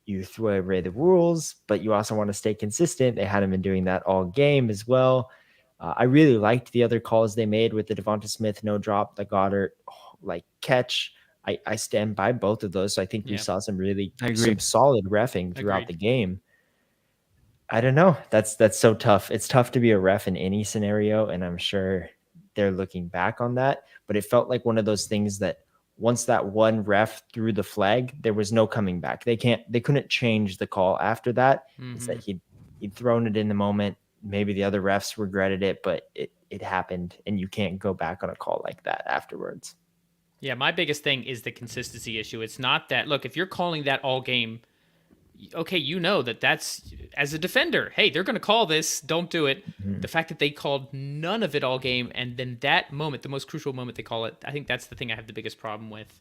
you throw away the rules, but you also want to stay consistent? They hadn't been doing that all game as well. I really liked the other calls they made with the Devonta Smith no drop, the Goddard like catch. I stand by both of those. So I think we saw some solid reffing throughout the game. I don't know. That's so tough. It's tough to be a ref in any scenario, and I'm sure they're looking back on that. But it felt like one of those things that once that one ref threw the flag, there was no coming back. They couldn't change the call after that. It's that he'd thrown it in the moment. Maybe the other refs regretted it, but it happened, and you can't go back on a call like that afterwards. Yeah, my biggest thing is the consistency issue. It's not that, look, if you're calling that all game, okay, you know that's, as a defender, hey, they're going to call this, don't do it. The fact that they called none of it all game, and then that moment, the most crucial moment they call it, I think that's the thing I have the biggest problem with.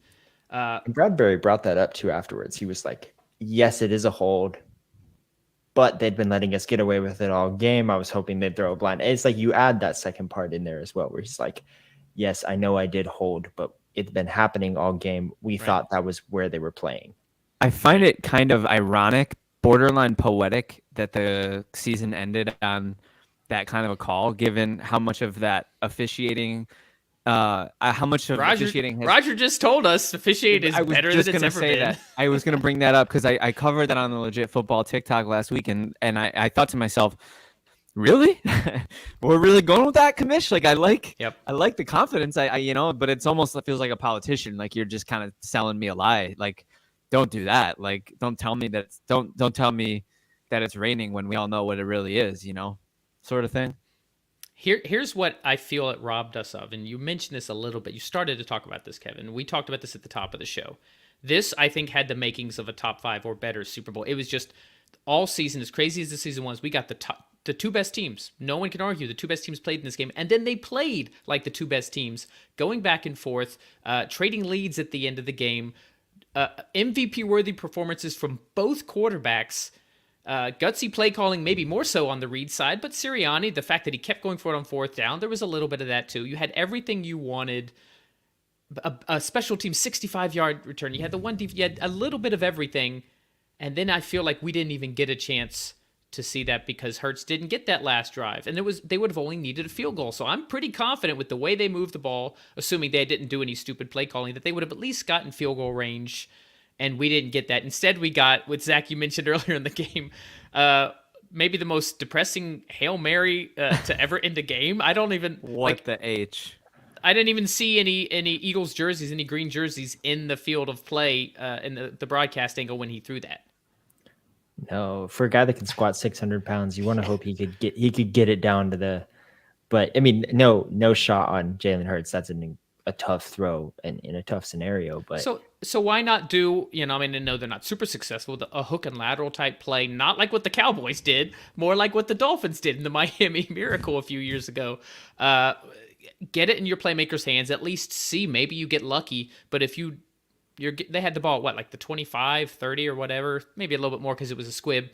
Bradbury brought that up too afterwards. He was like, yes, it is a hold, but they'd been letting us get away with it all game. I was hoping they'd throw a blind. It's like you add that second part in there as well, where he's like, yes, I know I did hold, but it's been happening all game. We thought that was where they were playing. I find it kind of ironic, borderline poetic, that the season ended on that kind of a call, given how much of that officiating, officiating has... Roger just told us officiating is better than it's ever been. That. I was going to bring that up because I covered that on the Legit Football TikTok last week, and I thought to myself, really? We're really going with that, commish? Like I like the confidence. But it's almost, it feels like a politician. Like you're just kind of selling me a lie. Like, don't do that. Like, don't tell me that it's raining when we all know what it really is, sort of thing. Here's what I feel it robbed us of. And you mentioned this a little bit. You started to talk about this, Kevin. We talked about this at the top of the show. This, I think, had the makings of a top 5 or better Super Bowl. It was just all season, as crazy as the season was, we got the two best teams. No one can argue the two best teams played in this game. And then they played like the two best teams, going back and forth, trading leads at the end of the game. MVP-worthy performances from both quarterbacks. Gutsy play calling, maybe more so on the Reed side, but Sirianni, the fact that he kept going for it on fourth down, there was a little bit of that too. You had everything you wanted. A special team 65-yard return. You had the one you had a little bit of everything, and then I feel like we didn't even get a chance to see that because Hurts didn't get that last drive, and they would have only needed a field goal. So I'm pretty confident with the way they moved the ball, assuming they didn't do any stupid play calling, that they would have at least gotten field goal range, and we didn't get that. Instead, we got what Zach you mentioned earlier in the game, maybe the most depressing Hail Mary to ever end a game. I don't even I didn't even see any Eagles jerseys, any green jerseys in the field of play in the broadcast angle when he threw that. No, for a guy that can squat 600 pounds, you want to hope he could get it down to the. But I mean, no shot on Jalen Hurts. That's a tough throw and in a tough scenario. But so why not do, I know they're not super successful, a hook and lateral type play, not like what the Cowboys did, more like what the Dolphins did in the Miami Miracle a few years ago. Get it in your playmakers' hands. At least see, maybe you get lucky. But if they had the ball at like the 25, 30 or whatever, maybe a little bit more because it was a squib.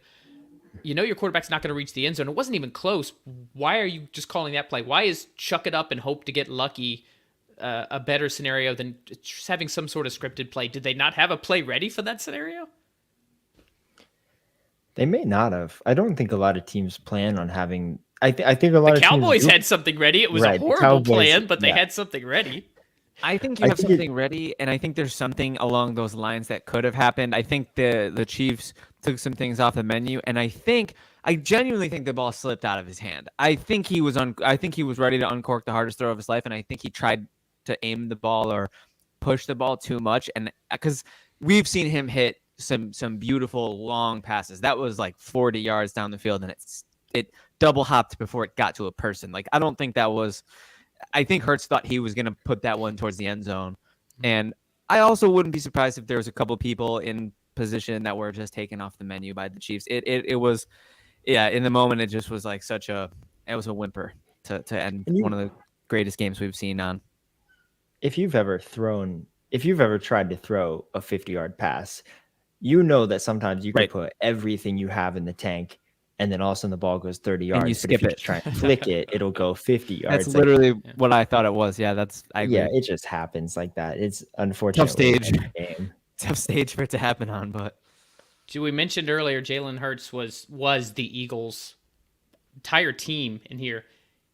Your quarterback's not going to reach the end zone. It wasn't even close. Why are you just calling that play? Why is chuck it up and hope to get lucky a better scenario than just having some sort of scripted play? Did they not have a play ready for that scenario? They may not have. I don't think a lot of teams plan on having. I think a lot of the Cowboys had something ready. It was a horrible plan, but they had something ready. I think you have something ready, and I think there's something along those lines that could have happened. I think the Chiefs took some things off the menu, and I genuinely think the ball slipped out of his hand. I think he was ready to uncork the hardest throw of his life, and I think he tried to aim the ball or push the ball too much, and because we've seen him hit some beautiful long passes. That was like 40 yards down the field, and it it double hopped before it got to a person. Like, I don't think that was. I think Hurts thought he was going to put that one towards the end zone, and I also wouldn't be surprised if there was a couple people in position that were just taken off the menu by the Chiefs. It was, yeah. In the moment, it just was like it was a whimper to end one of the greatest games we've seen on. If you've ever tried to throw a 50-yard pass, you know that sometimes you can put everything you have in the tank, and then all of a sudden the ball goes 30 yards. And you skip but if you it. just try and flick it, it'll go 50 yards. That's literally what I thought it was. Yeah, I agree. Yeah, it just happens like that. It's unfortunate. Tough stage for it to happen on, but we mentioned earlier Jalen Hurts was the Eagles' entire team in here.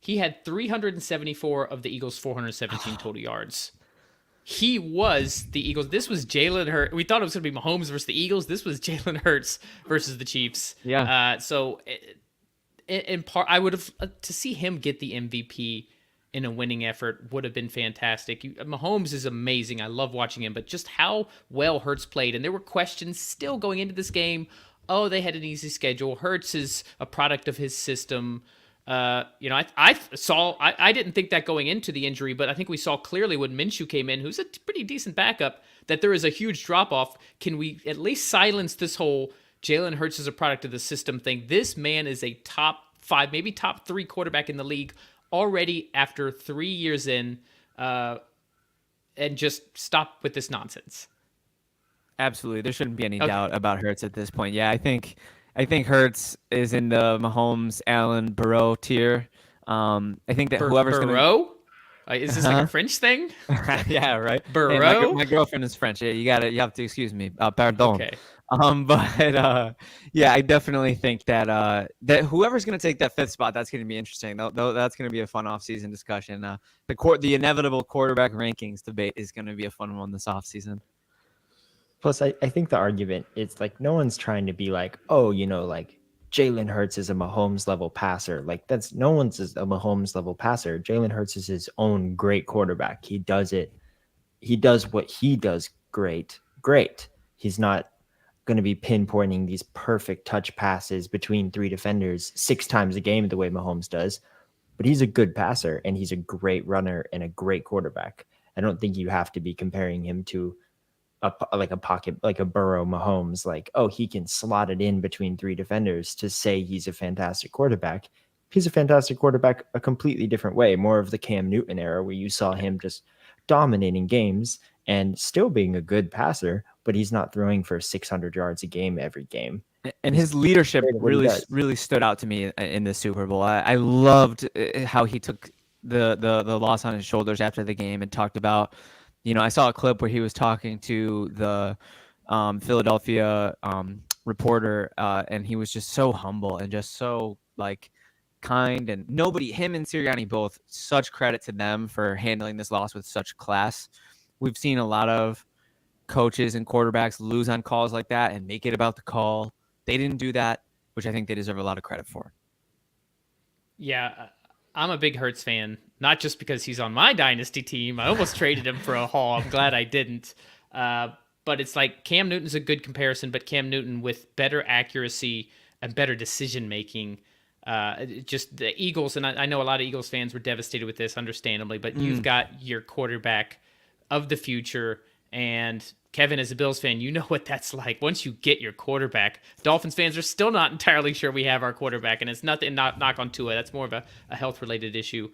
He had 374 of the Eagles' 417 total yards. He was the Eagles. This was Jalen Hurts. We thought it was going to be Mahomes versus the Eagles. This was Jalen Hurts versus the Chiefs. Yeah. So in part, I would have to see him get the MVP in a winning effort would have been fantastic. Mahomes is amazing. I love watching him, but just how well Hurts played. And there were questions still going into this game. Oh, they had an easy schedule. Hurts is a product of his system. I didn't think that going into the injury, but I think we saw clearly when Minshew came in, who's a pretty decent backup, that there is a huge drop-off. Can we at least silence this whole Jalen Hurts is a product of the system thing? This man is a top 5, maybe top 3 quarterback in the league already after 3 years in, and just stop with this nonsense. Absolutely. There shouldn't be any doubt about Hurts at this point. Yeah, I think Hurts is in the Mahomes, Allen, Burrow tier. I think that whoever's going to... Burrow? Is this like a French thing? Yeah, right. Burrow? Hey, my girlfriend is French. Yeah, you have to excuse me. Pardon. Okay. Yeah, I definitely think that whoever's going to take that 5th spot, that's going to be interesting. Though that's going to be a fun offseason discussion. The inevitable quarterback rankings debate is going to be a fun one this offseason. Plus, I think the argument, it's like no one's trying to be like, oh, like Jalen Hurts is a Mahomes level passer. Like no one's a Mahomes level passer. Jalen Hurts is his own great quarterback. He does what he does great. He's not going to be pinpointing these perfect touch passes between 3 defenders 6 times a game the way Mahomes does, but he's a good passer and he's a great runner and a great quarterback. I don't think you have to be comparing him to a pocket, like a Burrow Mahomes, like, oh, he can slot it in between 3 defenders to say he's a fantastic quarterback. He's a fantastic quarterback a completely different way, more of the Cam Newton era where you saw him just dominating games and still being a good passer, but he's not throwing for 600 yards a game every game. And his leadership really stood out to me in the Super Bowl. I loved how he took the loss on his shoulders after the game and talked about, I saw a clip where he was talking to the Philadelphia reporter, and he was just so humble and just so kind, and him and Sirianni both, such credit to them for handling this loss with such class. We've seen a lot of coaches and quarterbacks lose on calls like that and make it about the call. They didn't do that, which I think they deserve a lot of credit for. Yeah, I'm a big Hurts fan, not just because he's on my dynasty team. I almost traded him for a haul. I'm glad I didn't. But it's like Cam Newton's a good comparison, but Cam Newton with better accuracy and better decision-making. Just the Eagles, and I know a lot of Eagles fans were devastated with this, understandably, but you've got your quarterback of the future, and Kevin, as a Bills fan, you know what that's like. Once you get your quarterback, Dolphins fans are still not entirely sure we have our quarterback, and it's nothing, not knock on Tua. That's more of a health-related issue.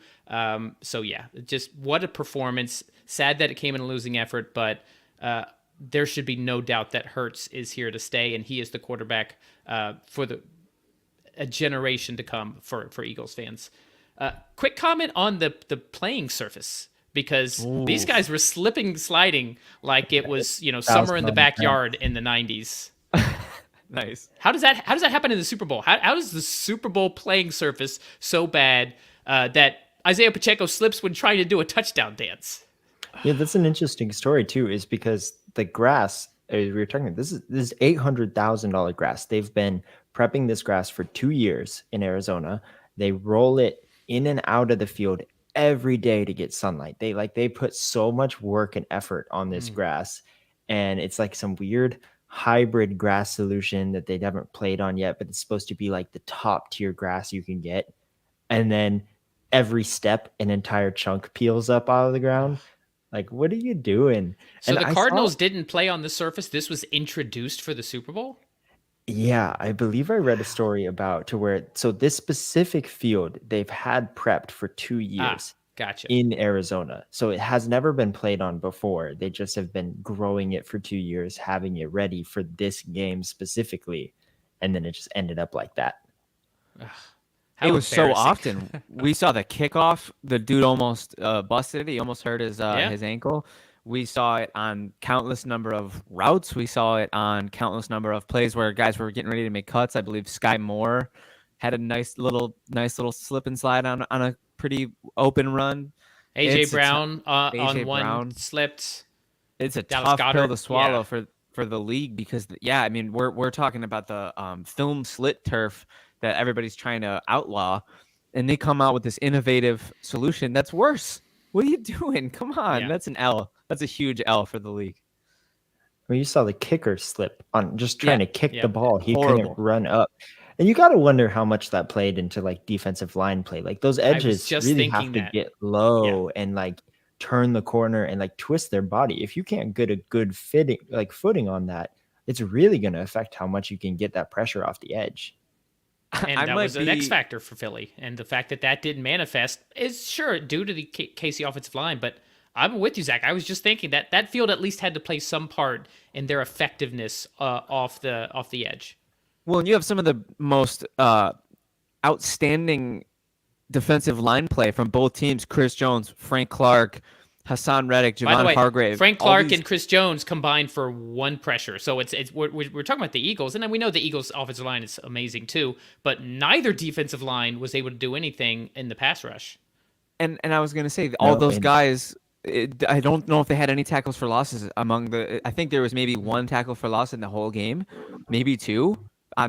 So yeah, just what a performance. Sad that it came in a losing effort, but there should be no doubt that Hurts is here to stay, and he is the quarterback for a generation to come for Eagles fans. Quick comment on the playing surface, because these guys were sliding like it was, summer in the backyard in the 90s. Nice. How does that happen in the Super Bowl? How is the Super Bowl playing surface so bad that Isaiah Pacheco slips when trying to do a touchdown dance? Yeah, that's an interesting story too, is because the grass, we were talking about, this is $800,000 grass. They've been prepping this grass for 2 years in Arizona. They roll it in and out of the field every day to get sunlight. They put so much work and effort on this grass, and it's like some weird hybrid grass solution that they haven't played on yet, but it's supposed to be like the top tier grass you can get. And then every step, an entire chunk peels up out of the ground. Like, what are you doing? So And the I saw, Cardinals didn't play on the surface. This was introduced for the Super Bowl. yeah, I believe I read a story about to where, so this specific field, they've had prepped for 2 years Gotcha. in Arizona. So it has never been played on before. They just have been growing it for 2 years, having it ready for this game specifically. And then it just ended up like that. How it was so embarrassing. often. We saw the kickoff. The dude almost busted it. He almost hurt his ankle. We saw it on countless number of routes. We saw it on countless number of plays where guys were getting ready to make cuts. I believe Sky Moore had a nice little slip and slide on a pretty open run. AJ Brown on one Brown. slipped. It's a Dallas tough Goedert, pill to swallow yeah. for the league because I mean we're talking about the film slit turf that everybody's trying to outlaw, and they come out with this innovative solution that's worse. What are you doing? Come on, Yeah. that's an L. That's a huge L for the league. Well, you saw the kicker slip on just trying to kick the ball. He Horrible. couldn't run up. And you got to wonder how much that played into like defensive line play. Like those edges just really thinking have to that. get low and like turn the corner and like twist their body. If you can't get a good footing on that, it's really going to affect how much you can get that pressure off the edge. And that was an X factor for Philly. And the fact that that didn't manifest is sure due to the KC offensive line, but I'm with you, Zach. I was just thinking that that field at least had to play some part in their effectiveness off the edge. Well, and you have some of the most outstanding defensive line play from both teams: Chris Jones, Frank Clark, Hassan Reddick, Javon Hargrave. Frank Clark and Chris Jones combined for one pressure. So we're talking about the Eagles, and then we know the Eagles' offensive line is amazing too. But neither defensive line was able to do anything in the pass rush. And I was going to say all those guys. I don't know if they had any tackles for losses among the. I think there was maybe one tackle for loss in the whole game, maybe two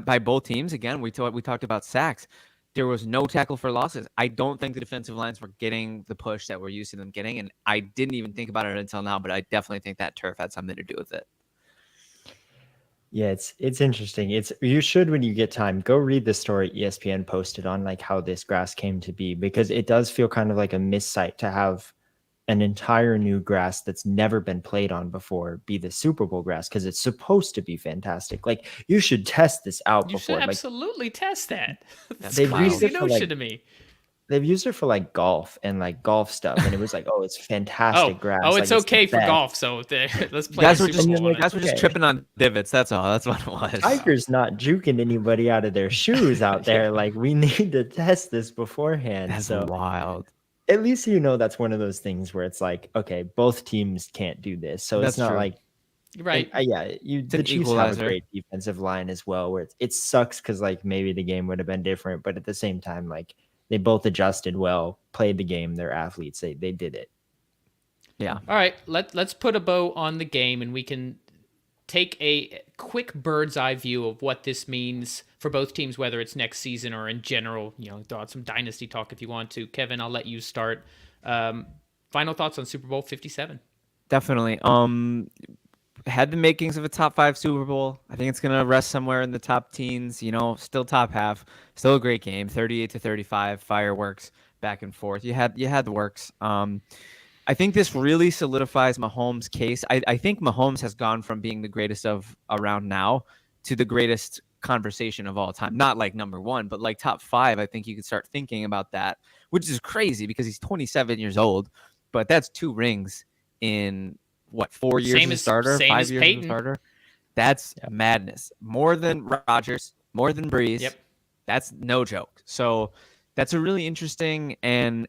by both teams. Again, we talked about sacks. There was no tackle for losses. I don't think the defensive lines were getting the push that we're used to them getting, and I didn't even think about it until now. But I definitely think that turf had something to do with it. Yeah, it's interesting. You should, when you get time, go read the story ESPN posted on like how this grass came to be, because it does feel kind of like a missight to have an entire new grass that's never been played on before be the Super Bowl grass, because it's supposed to be fantastic. Like, you should test this out before. You should absolutely test that. That's they've crazy used it for notion to me. They've used it for like golf and like golf stuff, and it was like, oh, it's fantastic grass. Oh, it's like, okay for golf. So let's play. Guys Super were just tripping on divots. That's all. That's what it was. Tiger's not juking anybody out of their shoes out there. Like, we need to test this beforehand. That's so wild. At least that's one of those things where it's like, okay, both teams can't do this, so it's not like right. The Chiefs have a great defensive line as well, where it sucks because like maybe the game would have been different, but at the same time, like they both adjusted well, played the game. They're athletes. They did it. Yeah. All right, let's put a bow on the game, and we can take a quick bird's eye view of what this means for both teams, whether it's next season or in general. Throw out some dynasty talk if you want to. Kevin, I'll let you start. Final thoughts on Super Bowl 57? Definitely. Had the makings of a top 5 Super Bowl. I think it's gonna rest somewhere in the top teens. Still top half. Still a great game. 38-35, fireworks back and forth. You had the works. I think this really solidifies Mahomes' case. I think Mahomes has gone from being the greatest of around now to the greatest conversation of all time. Not like number 1, but like top 5. I think you could start thinking about that, which is crazy because he's 27 years old, but that's 2 rings in 4 years as a starter, 5 years as a starter. That's madness. More than Rodgers, more than Breeze. Yep. That's no joke. So that's a really interesting and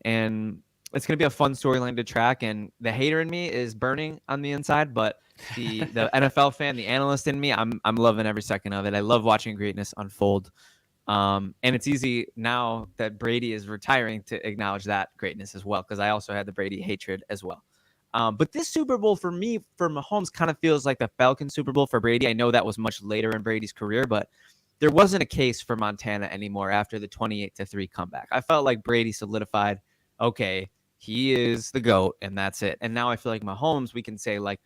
it's going to be a fun storyline to track, and the hater in me is burning on the inside, but the NFL fan, the analyst in me, I'm loving every second of it. I love watching greatness unfold. And it's easy now that Brady is retiring to acknowledge that greatness as well, because I also had the Brady hatred as well. But this Super Bowl for me, for Mahomes, kind of feels like the Falcons Super Bowl for Brady. I know that was much later in Brady's career, but there wasn't a case for Montana anymore after the 28-3 comeback. I felt like Brady solidified, okay, he is the GOAT, and that's it. And now I feel like Mahomes, we can say, like,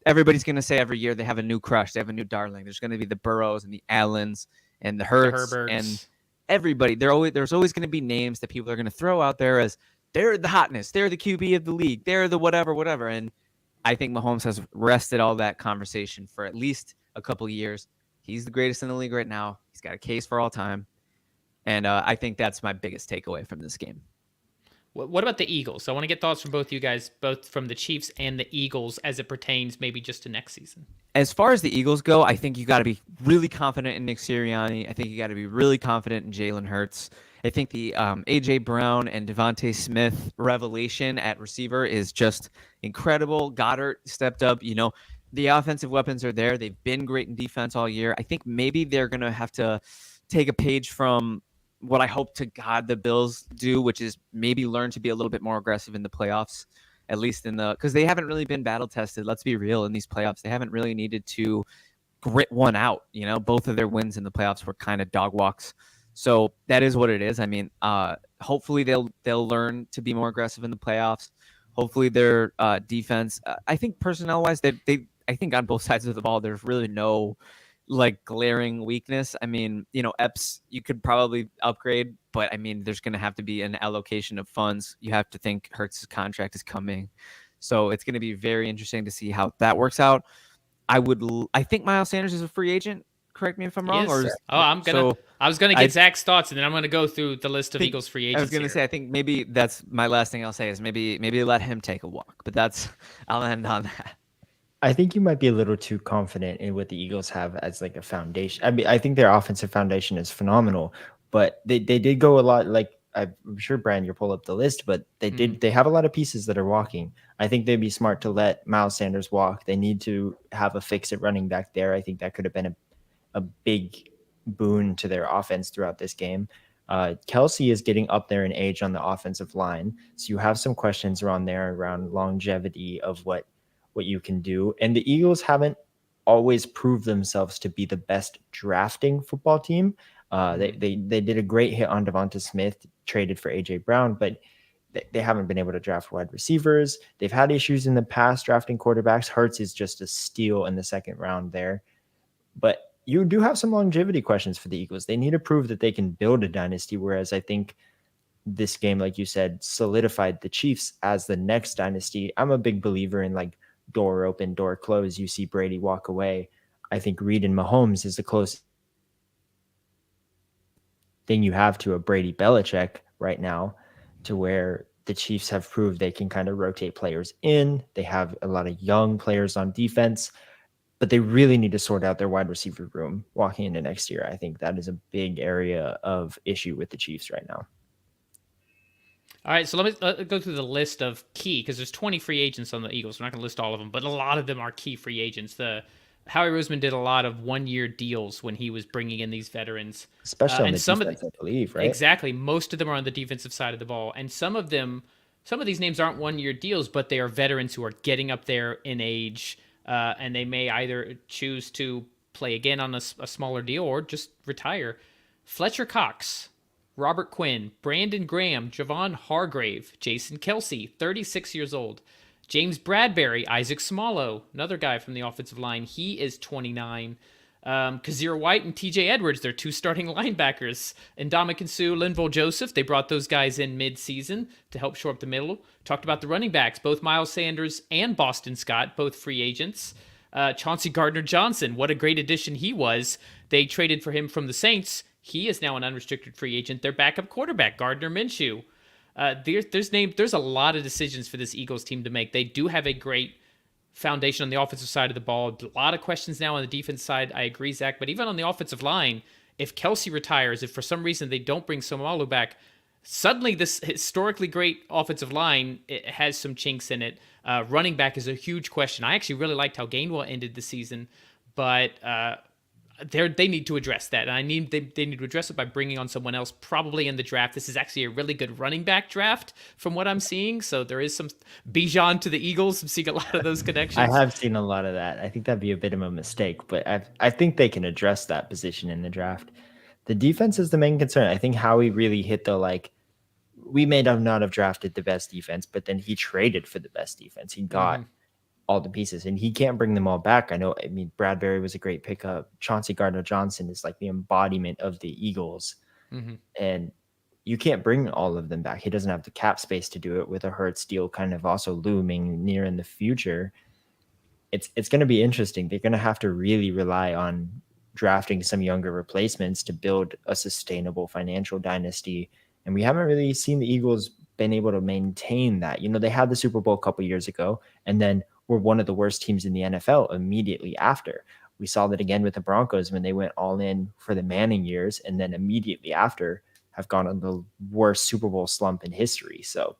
everybody's going to say every year they have a new crush, they have a new darling. There's going to be the Burrows and the Allens and the The Hurts and Herberts. everybody. There's always going to be names that people are going to throw out there as they're the hotness, they're the QB of the league, they're the whatever. And I think Mahomes has wrested all that conversation for at least a couple of years. He's the greatest in the league right now. He's got a case for all time. And I think that's my biggest takeaway from this game. What about the Eagles? I want to get thoughts from both you guys, both from the Chiefs and the Eagles, as it pertains maybe just to next season. As far as the Eagles go, I think you got to be really confident in Nick Sirianni. I think you got to be really confident in Jalen Hurts. I think the A.J. Brown and Devontae Smith revelation at receiver is just incredible. Goddard stepped up. You know, the offensive weapons are there. They've been great in defense all year. I think maybe they're going to have to take a page from what I hope to God the Bills do, which is maybe learn to be a little bit more aggressive in the playoffs, at least because they haven't really been battle tested. Let's be real, in these playoffs, they haven't really needed to grit one out. You know, both of their wins in the playoffs were kind of dog walks. So that is what it is. I mean, hopefully they'll learn to be more aggressive in the playoffs. Hopefully their defense, I think personnel wise, I think on both sides of the ball, there's really no like glaring weakness. I mean, you know, Epps, you could probably upgrade, but I mean, there's going to have to be an allocation of funds. You have to think Hurts' contract is coming. So it's going to be very interesting to see how that works out. I think Miles Sanders is a free agent. Correct me if I'm wrong. Yes. I was gonna get Zach's thoughts, and then I'm gonna go through the list of Eagles free agents. I was gonna say, I think maybe that's my last thing I'll say is maybe let him take a walk. But I'll end on that. I think you might be a little too confident in what the Eagles have as like a foundation. I mean, I think their offensive foundation is phenomenal, but they did go a lot. Like I'm sure, Brian, you'll pull up the list, but they have a lot of pieces that are walking. I think they'd be smart to let Miles Sanders walk. They need to have a fix at running back there. I think that could have been a big boon to their offense throughout this game. Kelsey is getting up there in age on the offensive line, so you have some questions around there around longevity of what you can do. And the Eagles haven't always proved themselves to be the best drafting football team. They did a great hit on Devonta Smith, traded for A.J. Brown, but they haven't been able to draft wide receivers. They've had issues in the past drafting quarterbacks. Hurts is just a steal in the second round there. But you do have some longevity questions for the Eagles. They need to prove that they can build a dynasty, whereas I think this game, like you said, solidified the Chiefs as the next dynasty. I'm a big believer in like door open, door close. You see Brady walk away. I think Reed and Mahomes is the closest thing you have to a Brady Belichick right now, to where the Chiefs have proved they can kind of rotate players in. They have a lot of young players on defense, but they really need to sort out their wide receiver room walking into next year. I think that is a big area of issue with the Chiefs right now. All right, so let me go through the list of key, because there's 20 free agents on the Eagles. We're not going to list all of them, but a lot of them are key free agents. Howie Roseman did a lot of one-year deals when he was bringing in these veterans, especially on the defense, I believe, right? Exactly. Most of them are on the defensive side of the ball, and some of these names aren't one-year deals, but they are veterans who are getting up there in age, and they may either choose to play again on a smaller deal or just retire. Fletcher Cox, Robert Quinn, Brandon Graham, Javon Hargrave, Jason Kelsey, 36 years old. James Bradbury, Isaac Smallwood, another guy from the offensive line. He is 29. Kazir White and TJ Edwards, they're two starting linebackers. And Ndamukong Suh, Linval Joseph, they brought those guys in mid-season to help shore up the middle. Talked about the running backs, both Miles Sanders and Boston Scott, both free agents. Chauncey Gardner-Johnson, what a great addition he was. They traded for him from the Saints. He is now an unrestricted free agent. Their backup quarterback, Gardner Minshew. There's a lot of decisions for this Eagles team to make. They do have a great foundation on the offensive side of the ball. A lot of questions now on the defense side. I agree, Zach. But even on the offensive line, if Kelsey retires, if for some reason they don't bring Somalu back, suddenly this historically great offensive line, it has some chinks in it. Running back is a huge question. I actually really liked how Gainwell ended the season, but they need to address that. And they need to address it by bringing on someone else, probably in the draft. This is actually a really good running back draft from what I'm seeing. So there is some Bijan to the Eagles. I'm seeing a lot of those connections. I have seen a lot of that. I think that'd be a bit of a mistake, but I think they can address that position in the draft. The defense is the main concern. I think Howie really hit we may not have drafted the best defense, but then he traded for the best defense. He got all the pieces, and he can't bring them all back. I mean, Bradbury was a great pickup. Chauncey Gardner-Johnson is like the embodiment of the Eagles, Mm-hmm. and you can't bring all of them back. He doesn't have the cap space to do it, with a Hurts deal kind of also looming near in the future. It's going to be interesting. They're going to have to really rely on drafting some younger replacements to build a sustainable financial dynasty. And we haven't really seen the Eagles been able to maintain that. You know, they had the Super Bowl a couple years ago, and then were one of the worst teams in the NFL immediately after. We saw that again with the Broncos when they went all in for the Manning years, and then immediately after have gone on the worst Super Bowl slump in history. So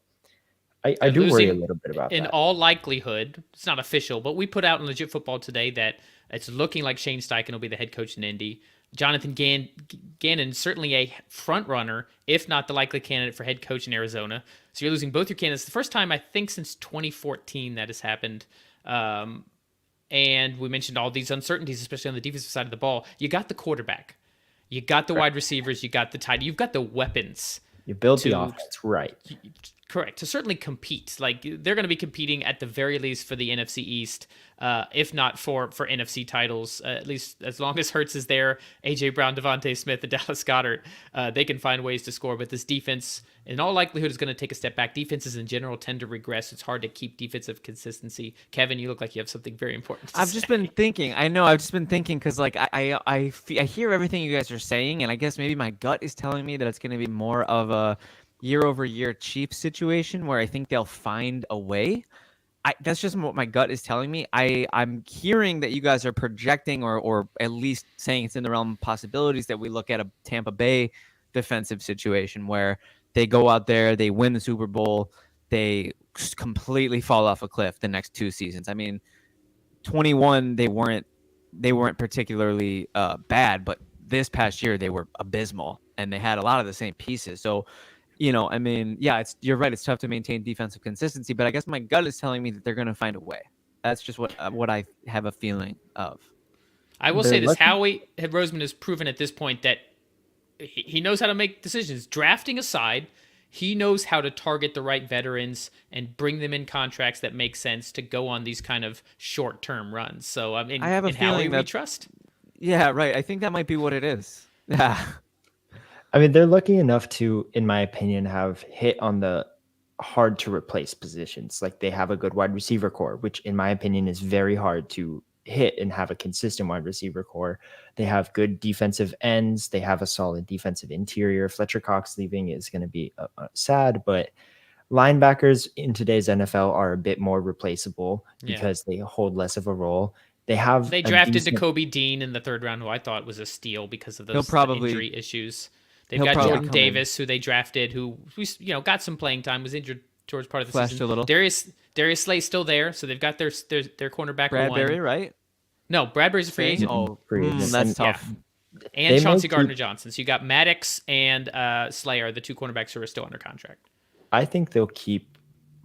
I do worry a little bit about in that. all likelihood. It's not official, but we put out in Legit Football today that it's looking like Shane Steichen will be the head coach in Indy. Jonathan Gannon, certainly a front runner, if not the likely candidate for head coach in Arizona. So you're losing both your candidates. The first time, I think, since 2014 that has happened. And we mentioned all these uncertainties, especially on the defensive side of the ball. You got the quarterback. You got the wide receivers. You got the tight. You've got the weapons. You built the offense right. Correct. To certainly compete. Like, they're going to be competing at the very least for the NFC East, if not for NFC titles. At least as long as Hurts is there, A.J. Brown, Devontae Smith, and Dallas Goedert, they can find ways to score. But this defense, in all likelihood, is going to take a step back. Defenses in general tend to regress. It's hard to keep defensive consistency. Kevin, you look like you have something very important to say. Just been thinking. I know. I've just been thinking because, like, I hear everything you guys are saying, and I guess maybe my gut is telling me that it's going to be more of a year-over-year Chiefs situation where I think they'll find a way. That's just what my gut is telling me. I'm hearing that you guys are projecting or at least saying it's in the realm of possibilities that we look at a Tampa Bay defensive situation where they go out there, they win the Super Bowl, they completely fall off a cliff the next 2 seasons. I mean, 21 they weren't particularly bad, but this past year they were abysmal and they had a lot of the same pieces. So, you know, I mean, yeah, you're right. It's tough to maintain defensive consistency, but I guess my gut is telling me that they're going to find a way. That's just what I have a feeling of. I will say this: Howie Roseman has proven at this point that he knows how to make decisions. Drafting aside, he knows how to target the right veterans and bring them in contracts that make sense to go on these kind of short-term runs. So, I mean, I have a feeling Howie we trust. Yeah, right. I think that might be what it is. Yeah. I mean, they're lucky enough to, in my opinion, have hit on the hard to replace positions. Like, they have a good wide receiver core, which in my opinion is very hard to hit and have a consistent wide receiver core. They have good defensive ends. They have a solid defensive interior. Fletcher Cox leaving is going to be sad, but linebackers in today's NFL are a bit more replaceable because they hold less of a role. They drafted Jacoby Dean in the 3rd round, who I thought was a steal because of those injury issues. They've got Jordan Davis, who they drafted, who got some playing time, was injured towards part of the season. A little. Darius Slay's still there, so they've got their cornerback. Bradbury, right? No, Bradbury's a free agent. That's tough. Yeah. And Chauncey Gardner-Johnson. So you got Maddox and Slayer, the 2 cornerbacks who are still under contract. I think they'll keep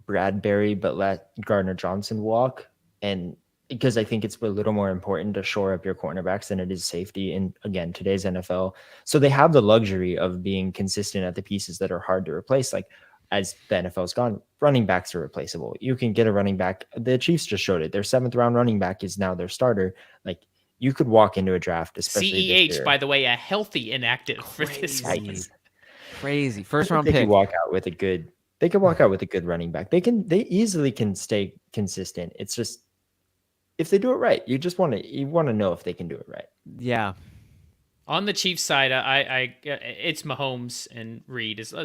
Bradbury, but let Gardner-Johnson walk, and because I think it's a little more important to shore up your cornerbacks than it is safety in, again, today's NFL. So they have the luxury of being consistent at the pieces that are hard to replace. Like, as the NFL's gone, running backs are replaceable. You can get a running back. The Chiefs just showed it. Their 7th round running back is now their starter. Like, you could walk into a draft, especially CEH, by the way, a healthy inactive for this season. Crazy. First round pick. They could walk out with a good running back. They easily can stay consistent. It's just, if they do it right, you want to know if they can do it right. Yeah. On the Chiefs side, it's Mahomes and Reed. As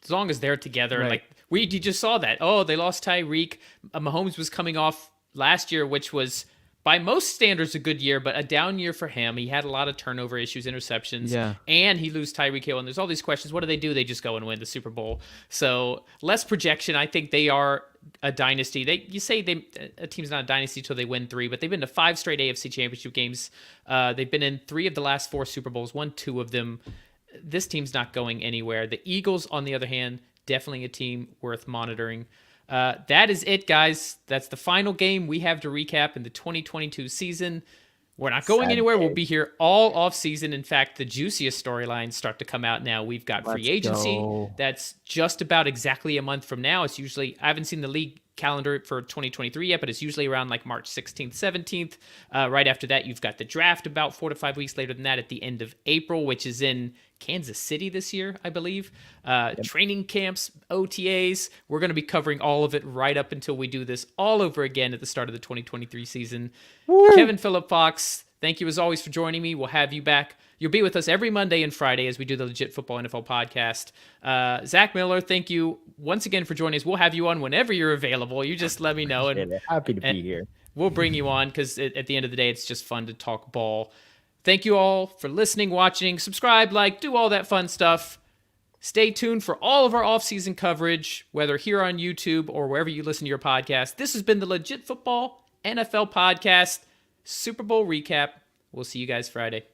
long as they're together, right. Like you just saw that. Oh, they lost Tyreek. Mahomes was coming off last year, which was by most standards a good year, but a down year for him. He had a lot of turnover issues, interceptions, and he loses Tyreek Hill. And there's all these questions. What do? They just go and win the Super Bowl. So less projection. I think they are a dynasty. A team's not a dynasty until they win 3, but they've been to 5 straight AFC Championship games. They've been in 3 of the last 4 Super Bowls, won 2 of them. This team's not going anywhere. The Eagles, on the other hand, definitely a team worth monitoring. That is it, guys. That's the final game we have to recap in the 2022 season. We're not going anywhere. We'll be here all off season. In fact, the juiciest storylines start to come out now. We've got free agency. That's just about exactly a month from now. It's usually, I haven't seen the league calendar for 2023 yet, but it's usually around like March 16th, 17th. Right after that, you've got the draft about 4 to 5 weeks later than that at the end of April, which is in Kansas City this year, I believe. Training camps, OTAs. We're going to be covering all of it right up until we do this all over again at the start of the 2023 season. Woo! Kevin Phillip Fox, thank you as always for joining me. We'll have you back. You'll be with us every Monday and Friday as we do the Legit Football NFL podcast. Zach Miller, thank you once again for joining us. We'll have you on whenever you're available. You just let me know. And happy to be here. We'll bring you on because at the end of the day, it's just fun to talk ball. Thank you all for listening, watching, subscribe, like, do all that fun stuff. Stay tuned for all of our off-season coverage, whether here on YouTube or wherever you listen to your podcast. This has been the Legit Football NFL podcast, Super Bowl recap. We'll see you guys Friday.